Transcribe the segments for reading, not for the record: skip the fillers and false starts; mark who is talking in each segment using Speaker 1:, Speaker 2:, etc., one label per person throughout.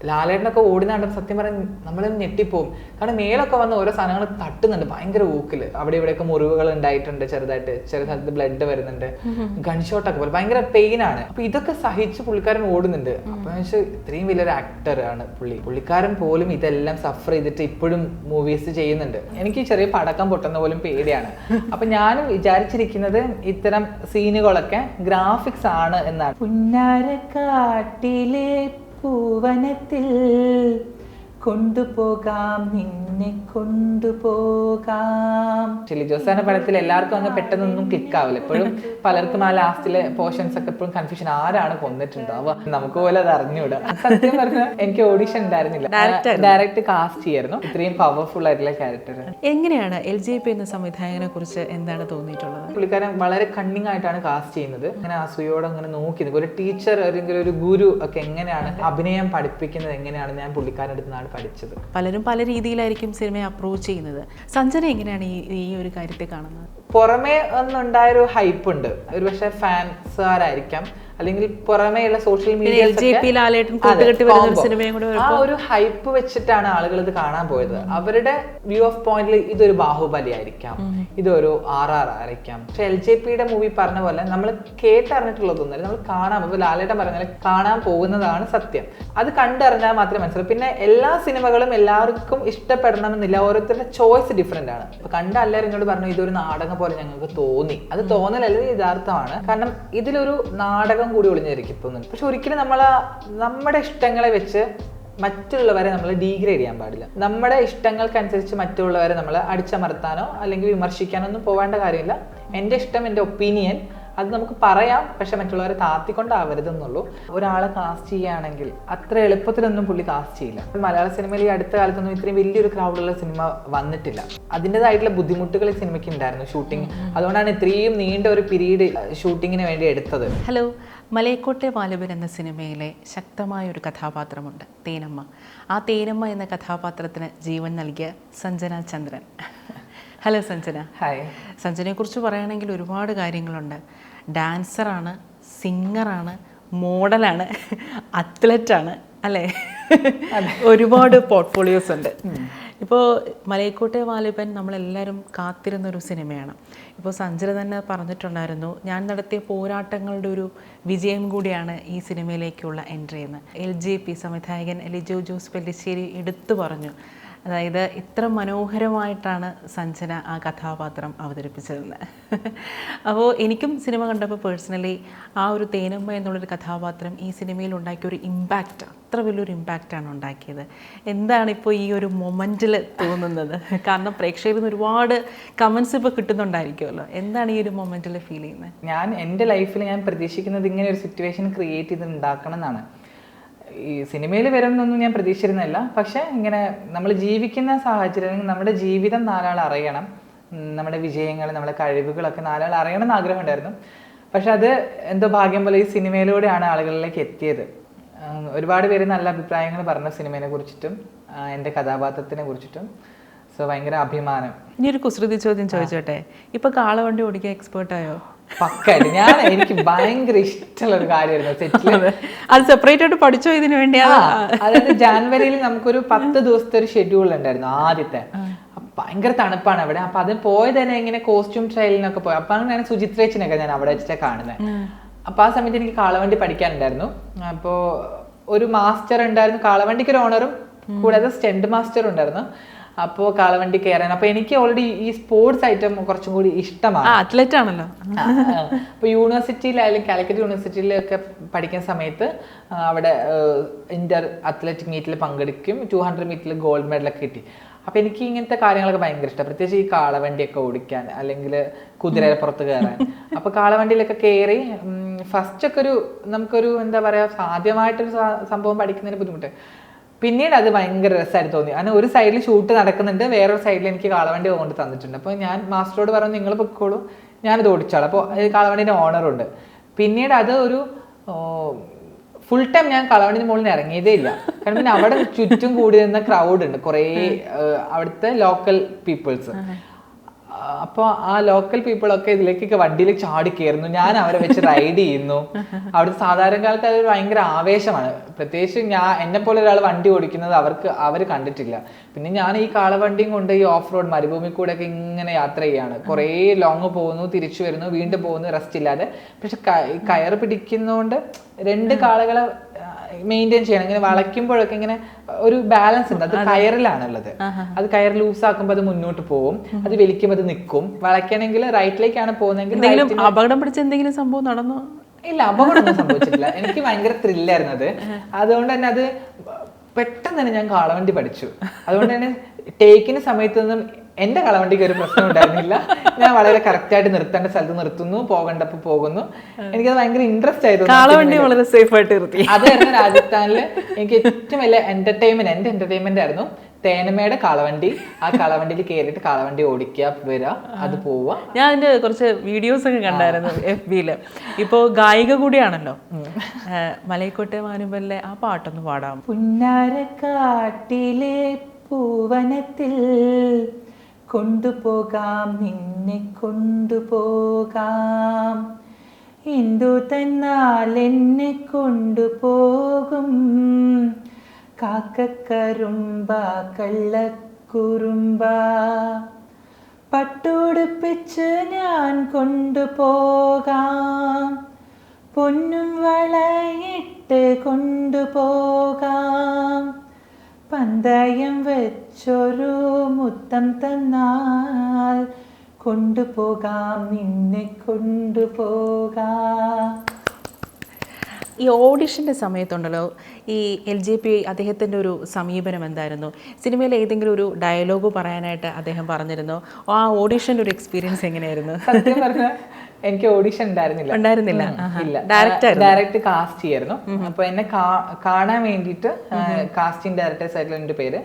Speaker 1: ലാലേട്ടനൊക്കെ ഓടുന്ന കണ്ടപ്പോൾ സത്യം പറഞ്ഞാൽ നമ്മൾ ഞെട്ടിപ്പോവും. കാരണം മേലൊക്കെ വന്ന് ഓരോ സാധനങ്ങൾ തട്ടുന്നുണ്ട് ഭയങ്കര ഊക്കില്. അവിടെ ഇവിടെയൊക്കെ മുറിവുകൾ ഉണ്ടായിട്ടുണ്ട്, ചെറുതായിട്ട് ചില സ്ഥലത്ത് ബ്ലഡ് വരുന്നുണ്ട്, ഗൺഷോട്ടൊക്കെ പോലെ ഭയങ്കര പെയിൻ ആണ്. അപ്പൊ ഇതൊക്കെ സഹിച്ച് പുള്ളിക്കാരൻ ഓടുന്നുണ്ട്. അപ്പൊ ഇത്രയും വലിയൊരു ആക്ടർ ആണ് പുള്ളിക്കാരൻ പോലും ഇതെല്ലാം സഫർ ചെയ്തിട്ട് ഇപ്പോഴും മൂവീസ് ചെയ്യുന്നുണ്ട്. എനിക്ക് ചെറിയ പടക്കം പൊട്ടുന്ന പോലും പേടിയാണ്. അപ്പൊ ഞാനും വിചാരിച്ചിരിക്കുന്നത് ഇത്തരം സീനുകളൊക്കെ ഗ്രാഫിക്സ് ആണ് എന്നാണ്. പുന്നാരക്കാട്ടിലെ പൂവനത്തിൽ കൊണ്ടുപോകാം നിന്നെ കൊണ്ടുപോകാം. ഷിലി ജോസാന്റെ പടത്തിൽ എല്ലാവർക്കും അങ്ങ് പെട്ടെന്നൊന്നും ക്ലിക്ക് ആവില്ല. എപ്പോഴും പലർക്കും ആ ലാസ്റ്റിലെ പോർഷൻസ് ഒക്കെ എപ്പോഴും കൺഫ്യൂഷൻ, ആരാണ് കൊന്നിട്ടുണ്ടാവുക നമുക്ക് പോലെ അത് അറിഞ്ഞൂടാ. സത്യം പറഞ്ഞാൽ എനിക്ക് ഓഡിഷൻ ഉണ്ടായിരുന്നില്ല, ഡയറക്റ്റ് കാസ്റ്റ് ചെയ്യായിരുന്നു ഇത്രയും പവർഫുൾ ആയിട്ടുള്ള ക്യാരക്ടർ.
Speaker 2: എങ്ങനെയാണ് LJP എന്ന സംവിധായകനെ കുറിച്ച് എന്താണ് തോന്നിയിട്ടുള്ളത്?
Speaker 1: പുള്ളിക്കാരൻ വളരെ കണ്ണിങ് ആയിട്ടാണ് കാസ്റ്റ് ചെയ്യുന്നത്. അങ്ങനെ അസൂയോടെ അങ്ങനെ നോക്കി ഒരു ടീച്ചർ അല്ലെങ്കിൽ ഒരു ഗുരു ഒക്കെ എങ്ങനെയാണ് അഭിനയം പഠിപ്പിക്കുന്നത് എങ്ങനെയാണ് ഞാൻ പുള്ളിക്കാരൻ്റെ അടുത്ത് നിന്നാണ് പഠിച്ചത്.
Speaker 2: പലരും പല രീതിയിലായിരിക്കും സിനിമയെ അപ്രോച്ച് ചെയ്യുന്നത്. സഞ്ജന എങ്ങനെയാണ് ഈ ഒരു കാര്യത്തെ കാണുന്നത്?
Speaker 1: പുറമേ ഒന്നുണ്ടായൊരു ഹൈപ്പ് ഉണ്ട്, ഒരു പക്ഷെ ഫാൻസുകാരായിരിക്കാം അല്ലെങ്കിൽ പുറമേയുള്ള സോഷ്യൽ മീഡിയ ആ ഒരു ഹൈപ്പ് വെച്ചിട്ടാണ് ആളുകൾ ഇത് കാണാൻ പോയത്. അവരുടെ വ്യൂ ഓഫ് പോയിന്റിൽ ഇതൊരു ബാഹുബലി ആയിരിക്കാം, ഇതൊരു RR ആയിരിക്കാം. പക്ഷെ LJPയുടെ മൂവി പറഞ്ഞ പോലെ നമ്മൾ കേട്ടറിഞ്ഞിട്ടുള്ളതൊന്നും നമ്മൾ കാണാൻ, ഇപ്പൊ ലാലേട്ടൻ പറഞ്ഞാൽ കാണാൻ പോകുന്നതാണ് സത്യം. അത് കണ്ടറിഞ്ഞാൽ മാത്രമേ മനസ്സിലാവും. പിന്നെ എല്ലാ സിനിമകളും എല്ലാവർക്കും ഇഷ്ടപ്പെടണമെന്നില്ല, ഓരോരുത്തരുടെ ചോയ്സ് ഡിഫറെന്റ് ആണ്. ഇപ്പൊ കണ്ട എല്ലാവരും എന്നോട് പറഞ്ഞു ഇതൊരു നാടകം പോലെ ഞങ്ങൾക്ക് തോന്നി. അത് തോന്നലല്ല, യഥാർത്ഥമാണ്. കാരണം ഇതിലൊരു നാടകം കൂടി ഒളിഞ്ഞിരിക്കും തോന്നുന്നു. പക്ഷെ ഒരിക്കലും നമ്മുടെ ഇഷ്ടങ്ങളെ വെച്ച് മറ്റുള്ളവരെ നമ്മൾ ഡീഗ്രേഡ് ചെയ്യാൻ പാടില്ല. നമ്മുടെ ഇഷ്ടങ്ങൾക്കനുസരിച്ച് മറ്റുള്ളവരെ നമ്മൾ അടിച്ചമർത്താനോ അല്ലെങ്കിൽ വിമർശിക്കാനോ ഒന്നും പോവേണ്ട കാര്യമില്ല. എൻ്റെ ഇഷ്ടം, എൻ്റെ ഒപ്പീനിയൻ അത് നമുക്ക് പറയാം, പക്ഷെ മറ്റുള്ളവരെ താത്തിക്കൊണ്ടാവരുതെന്നുള്ളൂ. ഒരാളെ കാസ്റ്റ് ചെയ്യുകയാണെങ്കിൽ അത്ര എളുപ്പത്തിലൊന്നും പുള്ളി കാസ്റ്റ് ചെയ്യില്ല. മലയാള സിനിമയിൽ ഈ അടുത്ത കാലത്തൊന്നും ഇത്രയും വലിയൊരു ക്രൗഡുള്ള സിനിമ വന്നിട്ടില്ല. അതിൻ്റെതായിട്ടുള്ള ബുദ്ധിമുട്ടുകൾ ഈ സിനിമയ്ക്ക് ഉണ്ടായിരുന്നു, ഷൂട്ടിംഗ്. അതുകൊണ്ടാണ് ഇത്രയും നീണ്ട ഒരു പീരീഡ് ഷൂട്ടിങ്ങിന് വേണ്ടി എടുത്തത്.
Speaker 2: ഹലോ, മലയക്കോട്ടെ വാലിബൻ എന്ന സിനിമയിലെ ശക്തമായൊരു കഥാപാത്രമുണ്ട്, തേനമ്മ. ആ തേനമ്മ എന്ന കഥാപാത്രത്തിന് ജീവൻ നൽകിയ സഞ്ജന ചന്ദ്രൻ. ഹലോ സഞ്ജന.
Speaker 1: ഹായ്.
Speaker 2: സഞ്ജനയെക്കുറിച്ച് പറയുകയാണെങ്കിൽ ഒരുപാട് കാര്യങ്ങളുണ്ട്. ഡാൻസറാണ്, സിംഗറാണ്, മോഡലാണ്, അത്ലറ്റാണ്, അല്ലേ? ഒരുപാട് പോർട്ട്ഫോളിയോസ് ഉണ്ട്. ഇപ്പോൾ മലയക്കോട്ടെ വാലിബൻ നമ്മളെല്ലാവരും കാത്തിരുന്നൊരു സിനിമയാണ്. ഇപ്പോൾ സഞ്ജന തന്നെ പറഞ്ഞിട്ടുണ്ടായിരുന്നു, ഞാൻ നടത്തിയ പോരാട്ടങ്ങളുടെ ഒരു വിജയം കൂടിയാണ് ഈ സിനിമയിലേക്കുള്ള എൻട്രി എന്ന്. LJP സംവിധായകൻ ലിജോ ജോസ് പെല്ലിശ്ശേരി എടുത്തു പറഞ്ഞു. അതായത് ഇത്ര മനോഹരമായിട്ടാണ് സഞ്ജന ആ കഥാപാത്രം അവതരിപ്പിച്ചതെന്ന്. അപ്പോൾ എനിക്കും സിനിമ കണ്ടപ്പോൾ പേഴ്സണലി ആ ഒരു തേനമ്മ എന്നുള്ളൊരു കഥാപാത്രം ഈ സിനിമയിൽ ഉണ്ടാക്കിയ ഒരു ഇമ്പാക്റ്റ്, അത്ര വലിയൊരു ഇമ്പാക്റ്റാണ് ഉണ്ടാക്കിയത്. എന്താണ് ഇപ്പോൾ ഈ ഒരു മൊമെൻറ്റിൽ തോന്നുന്നത്? കാരണം പ്രേക്ഷകരിൽ നിന്ന് ഒരുപാട് കമൻസ് ഇപ്പോൾ കിട്ടുന്നുണ്ടായിരിക്കുമല്ലോ. എന്താണ് ഈ ഒരു മൊമെൻറ്റിൽ ഫീൽ ചെയ്യുന്നത്?
Speaker 1: എൻ്റെ ലൈഫിൽ ഞാൻ പ്രതീക്ഷിക്കുന്നത് ഇങ്ങനെ ഒരു സിറ്റുവേഷൻ ക്രിയേറ്റ് ചെയ്ത് ഉണ്ടാക്കണം എന്നാണ്. ഈ സിനിമയിൽ വരുമെന്നൊന്നും ഞാൻ പ്രതീക്ഷിച്ചിരുന്നില്ല. പക്ഷെ ഇങ്ങനെ നമ്മൾ ജീവിക്കുന്ന സാഹചര്യം അല്ലെങ്കിൽ നമ്മുടെ ജീവിതം നാലാൾ അറിയണം, നമ്മുടെ വിജയങ്ങൾ, നമ്മുടെ കഴിവുകളൊക്കെ നാലാൾ അറിയണം എന്ന് ആഗ്രഹം ഉണ്ടായിരുന്നു. പക്ഷെ അത് എന്തോ ഭാഗ്യം പോലെ ഈ സിനിമയിലൂടെയാണ് ആളുകളിലേക്ക് എത്തിയത്. ഒരുപാട് പേര് നല്ല അഭിപ്രായങ്ങൾ പറഞ്ഞു സിനിമയെ കുറിച്ചിട്ടും എൻ്റെ കഥാപാത്രത്തിനെ കുറിച്ചിട്ടും. സോ ഭയങ്കര അഭിമാനം.
Speaker 2: ഇനി ഒരു കുസൃതി ചോദ്യം ചോദിച്ചോട്ടെ, ഇപ്പൊ കാളവണ്ടി ഓടിക്കാൻ എക്സ്പേർട്ടായോ?
Speaker 1: പക്കായിട്ട്. എനിക്ക് ഭയങ്കര ഇഷ്ടമുള്ള ഒരു കാര്യമായിരുന്നു സെറ്റിൽ.
Speaker 2: അത് സെപ്പറേറ്റ് ആയിട്ട് പഠിച്ചോ ഇതിനു വേണ്ടിയാ?
Speaker 1: അതായത് ജാനുവരിയിൽ നമുക്കൊരു 10 ദിവസത്തെ ഒരു ഷെഡ്യൂൾ ഉണ്ടായിരുന്നു ആദ്യത്തെ. ഭയങ്കര തണുപ്പാണ് അവിടെ. അപ്പൊ അത് പോയത് തന്നെ ഇങ്ങനെ കോസ്റ്റ്യൂം ട്രയലിനൊക്കെ പോയി. അപ്പൊ ഞാൻ സുജിത്രേച്ചിനൊക്കെ ഞാൻ അവിടെ വെച്ചിട്ടാണ് കാണുന്നത്. അപ്പൊ ആ സമയത്ത് എനിക്ക് കാളവണ്ടി പഠിക്കാനുണ്ടായിരുന്നു. അപ്പോ ഒരു മാസ്റ്റർ ഉണ്ടായിരുന്നു, കാളവണ്ടിക്ക് ഒരു ഓണറും കൂടാതെ സ്റ്റണ്ട് മാസ്റ്ററും ഉണ്ടായിരുന്നു. അപ്പോൾ കാളവണ്ടി കയറാൻ, അപ്പൊ എനിക്ക് ഓൾറെഡി ഈ സ്പോർട്സ് ഐറ്റം കുറച്ചും കൂടി ഇഷ്ടമാണ്.
Speaker 2: അത്ലറ്റ് ആണല്ലോ.
Speaker 1: അപ്പൊ യൂണിവേഴ്സിറ്റിയിൽ അല്ലെങ്കിൽ കാലിക്കറ്റ് യൂണിവേഴ്സിറ്റിയിലൊക്കെ പഠിക്കുന്ന സമയത്ത് അവിടെ ഇന്റർ അത്ലറ്റിക് മീറ്റിൽ പങ്കെടുക്കും. 200 മീറ്ററിൽ ഗോൾഡ് മെഡലൊക്കെ കിട്ടി. അപ്പൊ എനിക്ക് ഇങ്ങനത്തെ കാര്യങ്ങളൊക്കെ ഭയങ്കര ഇഷ്ടം, പ്രത്യേകിച്ച് ഈ കാളവണ്ടിയൊക്കെ ഓടിക്കാൻ അല്ലെങ്കിൽ കുതിരപ്പുറത്ത് കയറാൻ. അപ്പൊ കാളവണ്ടിയിലൊക്കെ കയറി ഫസ്റ്റ് ഒക്കെ നമുക്കൊരു എന്താ പറയാ, സാധ്യമായിട്ടൊരു സംഭവം പഠിക്കുന്നതിന് ബുദ്ധിമുട്ട്. പിന്നീട് അത് ഭയങ്കര രസമായിട്ട് തോന്നി. കാരണം ഒരു സൈഡിൽ ഷൂട്ട് നടക്കുന്നുണ്ട്, വേറൊരു സൈഡിൽ എനിക്ക് കാളവണ്ടി കൊണ്ട് തന്നിട്ടുണ്ട്. അപ്പോൾ ഞാൻ മാസ്റ്ററോട് പറഞ്ഞു നിങ്ങൾ പൊക്കോളൂ, ഞാനത് ഓടിച്ചോളാം. അപ്പോൾ കാളവണ്ടിൻ്റെ ഓണറുണ്ട്. പിന്നീട് അത് ഒരു ഫുൾ ടൈം ഞാൻ കാളവണ്ടിന് മുകളിൽ നിന്ന് ഇറങ്ങിയതേ ഇല്ല. കാരണം പിന്നെ അവിടെ ചുറ്റും കൂടി നിന്ന ക്രൗഡ് ഉണ്ട്, കുറേ അവിടുത്തെ ലോക്കൽ പീപ്പിൾസ്. അപ്പോൾ ആ ലോക്കൽ പീപ്പിളൊക്കെ ഇതിലേക്കൊക്കെ വണ്ടിയിൽ ചാടി കയറുന്നു, ഞാൻ അവരെ വെച്ച് റൈഡ് ചെയ്യുന്നു. അവിടുത്തെ സാധാരണക്കാർക്ക് അത് ഭയങ്കര ആവേശമാണ്. പ്രത്യേകിച്ച് എന്നെ പോലെ ഒരാൾ വണ്ടി ഓടിക്കുന്നത് അവർ കണ്ടിട്ടില്ല. പിന്നെ ഞാൻ ഈ കാളവണ്ടിയും കൊണ്ട് ഈ ഓഫ് റോഡ് മരുഭൂമി കൂടെ ഒക്കെ ഇങ്ങനെ യാത്ര ചെയ്യാണ്. കുറേ ലോങ് പോകുന്നു, തിരിച്ചു വരുന്നു, വീണ്ടും പോകുന്നു, റെസ്റ്റ് ഇല്ലാതെ. പക്ഷെ കയറ് പിടിക്കുന്നതുകൊണ്ട് 2 കാളകളെ മെയിൻറ്റെയിൻ ചെയ്യണം. ഇങ്ങനെ വളയ്ക്കുമ്പോഴൊക്കെ ഇങ്ങനെ ഒരു ബാലൻസ് ഉണ്ട്. അത് കയറിലാണുള്ളത്. അത് കയർ ലൂസ് ആക്കുമ്പോൾ അത് മുന്നോട്ട് പോകും, അത് വലിക്കുമ്പോൾ അത് നിൽക്കും. വളയ്ക്കണമെങ്കിൽ റൈറ്റിലേക്കാണ് പോകുന്നതെങ്കിൽ
Speaker 2: അപകടം പിടിച്ച എന്തെങ്കിലും സംഭവം നടന്നോ?
Speaker 1: ഇല്ല, അപകടമൊന്നും സംഭവിച്ചിട്ടില്ല. എനിക്ക് ഭയങ്കര ത്രില്ലായിരുന്നു അത്. അതുകൊണ്ട് തന്നെ അത് പെട്ടെന്ന് തന്നെ ഞാൻ കാളവണ്ടി പഠിച്ചു. അതുകൊണ്ട് തന്നെ ടേക്കിന് സമയത്തൊന്നും എന്റെ കാളവണ്ടിക്ക് ഒരു പ്രശ്നം ഉണ്ടായിരുന്നില്ല. ഞാൻ വളരെ കറക്റ്റ് ആയിട്ട് നിർത്തേണ്ട സ്ഥലത്ത് നിർത്തുന്നു, പോകേണ്ടപ്പോൾ പോകുന്നു. എനിക്കത് ഭയങ്കര ഇൻട്രസ്റ്റ് ആയിരുന്നു.
Speaker 2: കാളവണ്ടി വളരെ സേഫ് ആയിട്ട് നിർത്തി.
Speaker 1: അതായിരുന്നു രാജസ്ഥാനില് എനിക്ക് ഏറ്റവും വലിയ എന്റർടൈൻമെന്റ് ആയിരുന്നു. തേനമ്മയുടെ കാളവണ്ടി. ആ കാളവണ്ടിയിൽ കയറിയിട്ട് കാളവണ്ടി ഓടിക്കുക, വരിക, അത് പോവുക.
Speaker 2: ഞാൻ അതിന്റെ കുറച്ച് വീഡിയോസ് ഒക്കെ കണ്ടായിരുന്നു FB-ല്. ഇപ്പോ ഗായിക കൂടിയാണല്ലോ. മലൈക്കോട്ടെ മാനുവലിലെ ആ പാട്ടൊന്ന് പാടാം.
Speaker 1: പുന്നാരക്കാട്ടിലെ പൂവനത്തിൽ കൊണ്ടുപോകാം, നിന്നെ കൊണ്ടുപോകാം, എന്തു തന്നാൽ എന്നെ കൊണ്ടുപോകും, കാക്കക്കറുമ്പ കള്ളക്കുറുമ്പ, പട്ടുടുപ്പിച്ച് ഞാൻ കൊണ്ടുപോകാം, പൊന്നും വളയിട്ട് കൊണ്ടുപോകാം, പന്തയം വെച്ചൊരു മുത്തം തന്നാൽ കൊണ്ടുപോകാം, നിന്നെ കൊണ്ടുപോകാം.
Speaker 2: ഈ ഓഡിഷൻ്റെ സമയത്തുണ്ടല്ലോ, ഈ LJP അദ്ദേഹത്തിൻ്റെ ഒരു സമീപനം എന്തായിരുന്നു? സിനിമയിൽ ഏതെങ്കിലും ഒരു ഡയലോഗ് പറയാനായിട്ട് അദ്ദേഹം പറഞ്ഞിരുന്നു? ആ ഓഡിഷൻ്റെ ഒരു എക്സ്പീരിയൻസ് എങ്ങനെയായിരുന്നു?
Speaker 1: സത്യം പറഞ്ഞാൽ എനിക്ക് ഓഡിഷൻ ഉണ്ടായിരുന്നില്ല. ഡയറക്റ്റ് കാസ്റ്റ് ചെയ്യായിരുന്നു. അപ്പൊ എന്നെ കാണാൻ വേണ്ടിയിട്ട് കാസ്റ്റിംഗ് ഡയറക്ടേഴ്സ് ആയിട്ടുള്ള 2 പേര്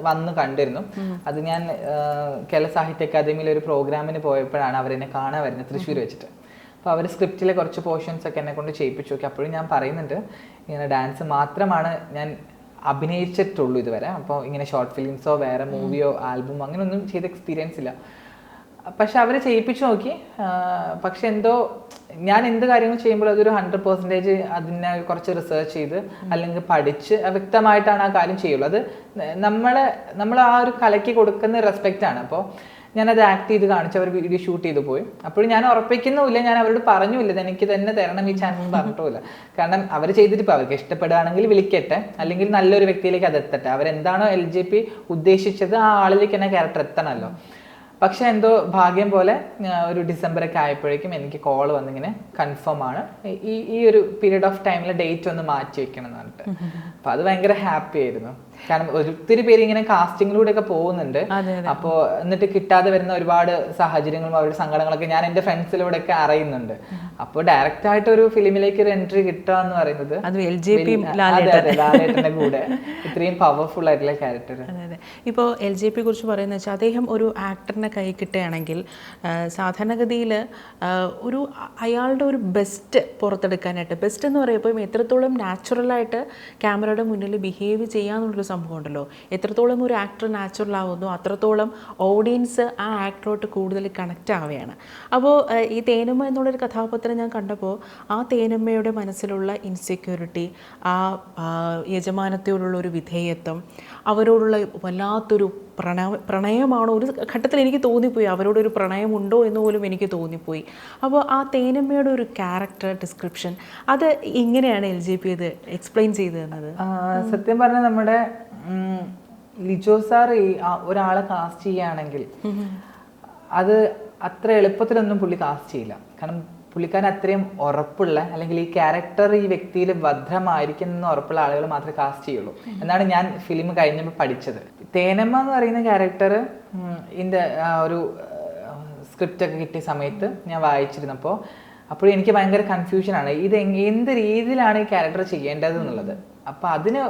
Speaker 1: വന്ന് കണ്ടിരുന്നു. അത് ഞാൻ കേരള സാഹിത്യ അക്കാദമിയിൽ ഒരു പ്രോഗ്രാമിന് പോയപ്പോഴാണ് അവരെന്നെ കാണാൻ വരുന്നത്, തൃശ്ശൂർ വെച്ചിട്ട്. അപ്പോൾ അവർ സ്ക്രിപ്റ്റിലെ കുറച്ച് പോർഷൻസ് ഒക്കെ എന്നെ കൊണ്ട് ചെയ്യിപ്പിച്ചു നോക്കി. അപ്പോഴും ഞാൻ പറയുന്നുണ്ട്, ഇങ്ങനെ ഡാൻസ് മാത്രമാണ് ഞാൻ അഭിനയിച്ചിട്ടുള്ളൂ ഇതുവരെ. അപ്പോൾ ഇങ്ങനെ ഷോർട്ട് ഫിലിംസോ വേറെ മൂവിയോ ആൽബമോ അങ്ങനെയൊന്നും ചെയ്ത എക്സ്പീരിയൻസ് ഇല്ല. പക്ഷെ അവർ ചെയ്യിപ്പിച്ചു നോക്കി. പക്ഷെ എന്തോ ഞാൻ എന്ത് കാര്യങ്ങൾ ചെയ്യുമ്പോൾ അതൊരു 100% അതിനെ കുറച്ച് റിസർച്ച് ചെയ്ത് അല്ലെങ്കിൽ പഠിച്ച് വ്യക്തമായിട്ടാണ് ആ കാര്യം ചെയ്യുള്ളൂ. അത് നമ്മൾ ആ ഒരു കലയ്ക്ക് കൊടുക്കുന്ന റെസ്പെക്റ്റ് ആണ്. അപ്പോൾ ഞാനത് ആക്ട് ചെയ്ത് കാണിച്ച് അവർ വീഡിയോ ഷൂട്ട് ചെയ്ത് പോയി. അപ്പോഴും ഞാൻ ഉറപ്പിക്കുന്നുമില്ല, ഞാൻ അവരോട് പറഞ്ഞില്ല എനിക്ക് തന്നെ തരണം ഈ ചാൻസ് പറഞ്ഞിട്ടില്ല. കാരണം അവർ ചെയ്തിട്ട് ഇപ്പോൾ അവർക്ക് ഇഷ്ടപ്പെടുകയാണെങ്കിൽ വിളിക്കട്ടെ, അല്ലെങ്കിൽ നല്ലൊരു വ്യക്തിയിലേക്ക് അത് എത്തട്ടെ. അവരെന്താണോ LJP ഉദ്ദേശിച്ചത് ആ ആളിലേക്ക് തന്നെ ക്യാരക്ടർ എത്തണമല്ലോ. പക്ഷെ എന്തോ ഭാഗ്യം പോലെ ഒരു ഡിസംബറൊക്കെ ആയപ്പോഴേക്കും എനിക്ക് കോൾ വന്നിങ്ങനെ കൺഫേം ആണ്, ഈ ഒരു പീരീഡ് ഓഫ് ടൈമിൽ ഡേറ്റ് ഒന്ന് മാറ്റി വെക്കണം എന്ന് പറഞ്ഞിട്ട്. അപ്പൊ അത് ഭയങ്കര ഹാപ്പി ആയിരുന്നു. കാരണം ഒത്തിരി പേര് ഇങ്ങനെ കാസ്റ്റിങ്ങിലൂടെ ഒക്കെ പോകുന്നുണ്ട്. അപ്പോൾ എന്നിട്ട് കിട്ടാതെ വരുന്ന ഒരുപാട് സാഹചര്യങ്ങളും അവരുടെ സങ്കടങ്ങളൊക്കെ ഞാൻ എൻ്റെ ഫ്രണ്ട്സിലൂടെ ഒക്കെ അറിയുന്നുണ്ട്. അപ്പോൾ ഡയറക്റ്റ് ആയിട്ട് ഒരു ഫിലിമിലേക്ക് ഒരു എൻട്രി കിട്ടുക എന്ന് പറയുന്നത് ലാലേട്ടന്റെ കൂടെ ഇത്രയും പവർഫുൾ ആയിട്ടുള്ള ക്യാരക്ടർ.
Speaker 2: ഇപ്പോൾ LJP കുറിച്ച് പറയുന്നത് വെച്ചാൽ അദ്ദേഹം ഒരു ആക്ടറിനെ കൈ കിട്ടുകയാണെങ്കിൽ സാധാരണഗതിയിൽ അയാളുടെ ഒരു ബെസ്റ്റ് പുറത്തെടുക്കാനായിട്ട്, ബെസ്റ്റ് എന്ന് പറയുമ്പോൾ എത്രത്തോളം നാച്ചുറലായിട്ട് ക്യാമറയുടെ മുന്നിൽ ബിഹേവ് ചെയ്യാന്നുള്ളൊരു സംഭവം ഉണ്ടല്ലോ. എത്രത്തോളം ഒരു ആക്ടർ നാച്ചുറൽ ആവുന്നു അത്രത്തോളം ഓഡിയൻസ് ആ ആക്ടറോട്ട് കൂടുതൽ കണക്റ്റ് ആവുകയാണ്. അപ്പോൾ ഈ തേനമ്മ എന്നുള്ളൊരു കഥാപാത്രം ഞാൻ കണ്ടപ്പോൾ ആ തേനമ്മയുടെ മനസ്സിലുള്ള ഇൻസെക്യൂരിറ്റി, ആ യജമാനത്തോടുള്ള ഒരു വിധേയത്വം, അവരോടുള്ള വല്ലാത്തൊരു പ്രണയമാണോ ഒരു ഘട്ടത്തിൽ എനിക്ക് തോന്നിപ്പോയി, അവരോടൊരു പ്രണയമുണ്ടോ എന്ന് പോലും എനിക്ക് തോന്നിപ്പോയി. അപ്പോൾ ആ തേനമ്മയുടെ ഒരു ക്യാരക്ടർ ഡിസ്ക്രിപ്ഷൻ അത് ഇങ്ങനെയാണ് LJP ഇത് എക്സ്പ്ലെയിൻ ചെയ്തു തന്നത്.
Speaker 1: സത്യം പറഞ്ഞാൽ നമ്മുടെ ലിജോ സാർ ഒരാളെ കാസ്റ്റ് ചെയ്യുകയാണെങ്കിൽ അത് അത്ര എളുപ്പത്തിലൊന്നും പുള്ളി കാസ്റ്റ് ചെയ്യില്ല. കാരണം പുള്ളിക്കാരൻ അത്രയും ഉറപ്പുള്ള, അല്ലെങ്കിൽ ഈ ക്യാരക്ടർ ഈ വ്യക്തിയിൽ ഭദ്രമായിരിക്കും എന്ന് ഉറപ്പുള്ള ആളുകൾ മാത്രമേ കാസ്റ്റ് ചെയ്യുള്ളൂ എന്നാണ് ഞാൻ ഫിലിം കഴിഞ്ഞപ്പോൾ പഠിച്ചത്. തേനമ്മ എന്ന് പറയുന്ന ക്യാരക്ടർ ഇതിൻ്റെ ഒരു സ്ക്രിപ്റ്റ് ഒക്കെ കിട്ടിയ സമയത്ത് ഞാൻ വായിച്ചിരുന്നപ്പോൾ അപ്പോഴും എനിക്ക് ഭയങ്കര കൺഫ്യൂഷനാണ്, ഇത് എന്ത് രീതിയിലാണ് ഈ ക്യാരക്ടർ ചെയ്യേണ്ടത് എന്നുള്ളത്. അപ്പം അതിന്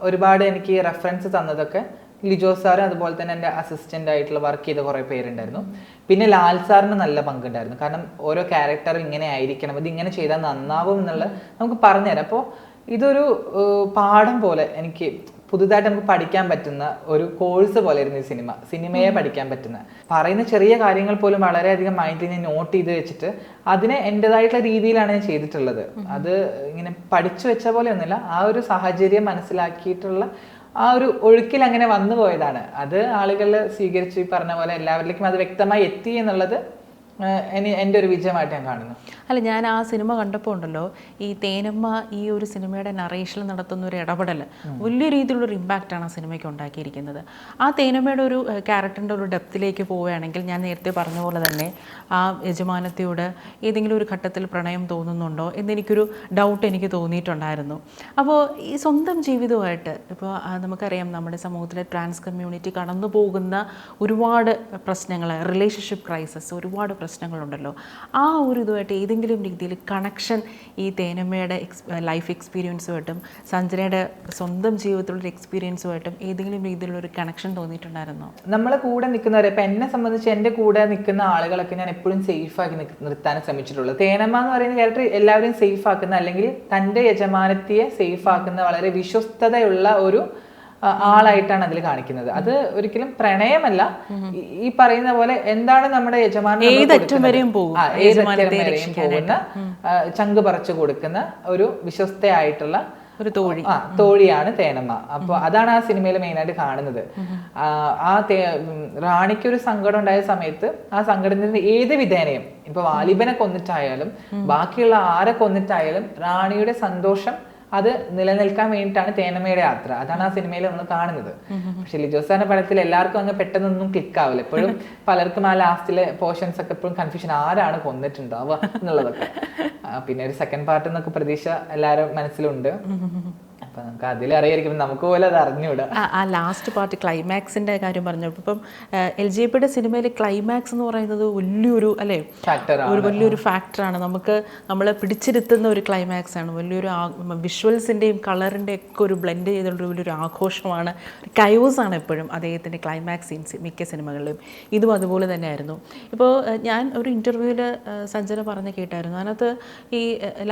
Speaker 1: ഒരുപാട് എനിക്ക് റെഫറൻസ് തന്നതൊക്കെ ലിജോ സാറ്, അതുപോലെ തന്നെ എൻ്റെ അസിസ്റ്റൻ്റ് ആയിട്ടുള്ള വർക്ക് ചെയ്ത കുറേ പേരുണ്ടായിരുന്നു. പിന്നെ ലാൽ സാറിന് നല്ല പങ്കുണ്ടായിരുന്നു. കാരണം ഓരോ ക്യാരക്ടർ ഇങ്ങനെ ആയിരിക്കണം, ഇത് ഇങ്ങനെ ചെയ്താൽ നന്നാവും എന്നുള്ളത് നമുക്ക് പറഞ്ഞുതരാം. അപ്പോൾ ഇതൊരു പാഠം പോലെ എനിക്ക് പുതുതായിട്ട് നമുക്ക് പഠിക്കാൻ പറ്റുന്ന ഒരു കോഴ്സ് പോലെയായിരുന്നു ഈ സിനിമയെ പഠിക്കാൻ പറ്റുന്ന. പറയുന്ന ചെറിയ കാര്യങ്ങൾ പോലും വളരെയധികം മൈൻഡിൽ ഞാൻ നോട്ട് ചെയ്ത് വെച്ചിട്ട് അതിനെ എൻ്റെതായിട്ടുള്ള രീതിയിലാണ് ഞാൻ ചെയ്തിട്ടുള്ളത്. അത് ഇങ്ങനെ പഠിച്ചു വെച്ച പോലെ ഒന്നുമില്ല, ആ ഒരു സാഹചര്യം മനസ്സിലാക്കിയിട്ടുള്ള ആ ഒരു ഒഴുക്കിൽ അങ്ങനെ വന്നു പോയതാണ്. അത് ആളുകൾ സ്വീകരിച്ചു, ഈ പറഞ്ഞ പോലെ എല്ലാവരിലേക്കും അത് വ്യക്തമായി എത്തി എന്നുള്ളത് എൻ്റെ ഒരു വിജയമായിട്ട് ഞാൻ കാണുന്നു.
Speaker 2: അല്ല, ഞാൻ ആ സിനിമ കണ്ടപ്പോൾ ഉണ്ടല്ലോ, ഈ തേനമ്മ ഈ ഒരു സിനിമയുടെ നറേഷനിൽ നടത്തുന്ന ഒരു ഇടപെടൽ വലിയ രീതിയിലുള്ളൊരു ഇമ്പാക്റ്റാണ് ആ സിനിമയ്ക്ക് ഉണ്ടാക്കിയിരിക്കുന്നത്. ആ തേനമ്മയുടെ ഒരു ക്യാരക്ടറിൻ്റെ ഒരു ഡെപ്തിലേക്ക് പോവുകയാണെങ്കിൽ, ഞാൻ നേരത്തെ പറഞ്ഞ പോലെ തന്നെ ആ യജമാനത്തിയോട് ഏതെങ്കിലും ഒരു ഘട്ടത്തിൽ പ്രണയം തോന്നുന്നുണ്ടോ എന്നെനിക്കൊരു ഡൗട്ട് എനിക്ക് തോന്നിയിട്ടുണ്ടായിരുന്നു. അപ്പോൾ ഈ സ്വന്തം ജീവിതമായിട്ട് ഇപ്പോൾ നമുക്കറിയാം, നമ്മുടെ സമൂഹത്തിലെ ട്രാൻസ് കമ്മ്യൂണിറ്റി കടന്നു പോകുന്ന ഒരുപാട് പ്രശ്നങ്ങൾ, റിലേഷൻഷിപ്പ് ക്രൈസിസ്, ഒരുപാട് പ്രശ്നങ്ങളുണ്ടല്ലോ. ആ ഒരു ഇതുമായിട്ട് ഏതെങ്കിലും രീതിയിൽ കണക്ഷൻ ഈ തേനമ്മയുടെ ലൈഫ് എക്സ്പീരിയൻസുമായിട്ടും സഞ്ജനയുടെ സ്വന്തം ജീവിതത്തിലുള്ള എക്സ്പീരിയൻസുമായിട്ടും ഏതെങ്കിലും രീതിയിലുള്ളൊരു കണക്ഷൻ തോന്നിയിട്ടുണ്ടായിരുന്നോ?
Speaker 1: നമ്മളെ കൂടെ നിൽക്കുന്നവരെ, ഇപ്പം എന്നെ സംബന്ധിച്ച് എൻ്റെ കൂടെ നിൽക്കുന്ന ആളുകളൊക്കെ ഞാൻ എപ്പോഴും സേഫാക്കി നിർത്താൻ ശ്രമിച്ചിട്ടുള്ളത്. തേനമ്മ എന്ന് പറയുന്ന ക്യാരക്ടർ എല്ലാവരെയും സേഫ് ആക്കുന്ന, അല്ലെങ്കിൽ തൻ്റെ യജമാനത്തിയെ സേഫ് ആക്കുന്ന വളരെ വിശ്വസ്തതയുള്ള ഒരു ആളായിട്ടാണ് അതിൽ കാണിക്കുന്നത്. അത് ഒരിക്കലും പ്രണയമല്ല, ഈ പറയുന്ന പോലെ എന്താണ് നമ്മുടെ യജമാനൻ
Speaker 2: ഏതറ്റം വരെയും
Speaker 1: പോകുന്ന ചങ്ക് പറിച്ചു കൊടുക്കുന്ന ഒരു വിശ്വസ്തയായിട്ടുള്ള
Speaker 2: ഒരു
Speaker 1: തോഴിയാണ് തേനമ്മ. അപ്പൊ അതാണ് ആ സിനിമയിൽ മെയിനായിട്ട് കാണുന്നത്. റാണിക്കൊരു സങ്കടം ഉണ്ടായ സമയത്ത് ആ സങ്കടത്തിന്റെ ഏത് വിധേനയും, ഇപ്പൊ വാലിബനെ കൊന്നിട്ടായാലും ബാക്കിയുള്ള ആരെ കൊന്നിട്ടായാലും റാണിയുടെ സന്തോഷം അത് നിലനിൽക്കാൻ വേണ്ടിയിട്ടാണ് തേനമ്മയുടെ യാത്ര. അതാണ് ആ സിനിമയിൽ നമ്മൾ കാണുന്നത്. പക്ഷെ ലിജോ സാറിന്റെ പടത്തിൽ എല്ലാവർക്കും അങ്ങ് പെട്ടെന്നൊന്നും ക്ലിക്ക് ആവില്ല. എപ്പോഴും പലർക്കും ആ ലാസ്റ്റിലെ പോർഷൻസ് ഒക്കെ എപ്പോഴും കൺഫ്യൂഷൻ, ആരാണ് കൊന്നിട്ടുണ്ടാവുക എന്നുള്ളതൊക്കെ. പിന്നെ ഒരു സെക്കൻഡ് പാർട്ട് എന്നൊക്കെ പ്രതീക്ഷ എല്ലാവരും മനസ്സിലുണ്ട്. അപ്പൊ നമുക്ക് അതിലറിയായിരിക്കും, നമുക്ക് പോലെ അത് അറിഞ്ഞൂടാ.
Speaker 2: ആ ലാസ്റ്റ് പാർട്ട് ക്ലൈമാക്സിന്റെ കാര്യം പറഞ്ഞപ്പോൾ, ഇപ്പം LJPയുടെ സിനിമയിലെ ക്ലൈമാക്സ് എന്ന് പറയുന്നത് വലിയൊരു അല്ലേ, ഒരു വലിയൊരു ഫാക്ടറാണ്. നമ്മളെ പിടിച്ചിരുത്തുന്ന ഒരു ക്ലൈമാക്സ് ആണ്. വലിയൊരു വിഷ്വൽസിന്റെയും കളറിന്റെ ഒക്കെ ഒരു ബ്ലെൻഡ് ചെയ്തുള്ള വലിയൊരു ആഘോഷമാണ്. കയോസ് ആണ് എപ്പോഴും അദ്ദേഹത്തിന്റെ ക്ലൈമാക്സ് സീൻസ് മിക്ക സിനിമകളിലും. ഇതും അതുപോലെ തന്നെയായിരുന്നു. ഇപ്പോൾ ഞാൻ ഒരു ഇന്റർവ്യൂവിൽ സഞ്ജന പറഞ്ഞ് കേട്ടായിരുന്നു, അതിനകത്ത് ഈ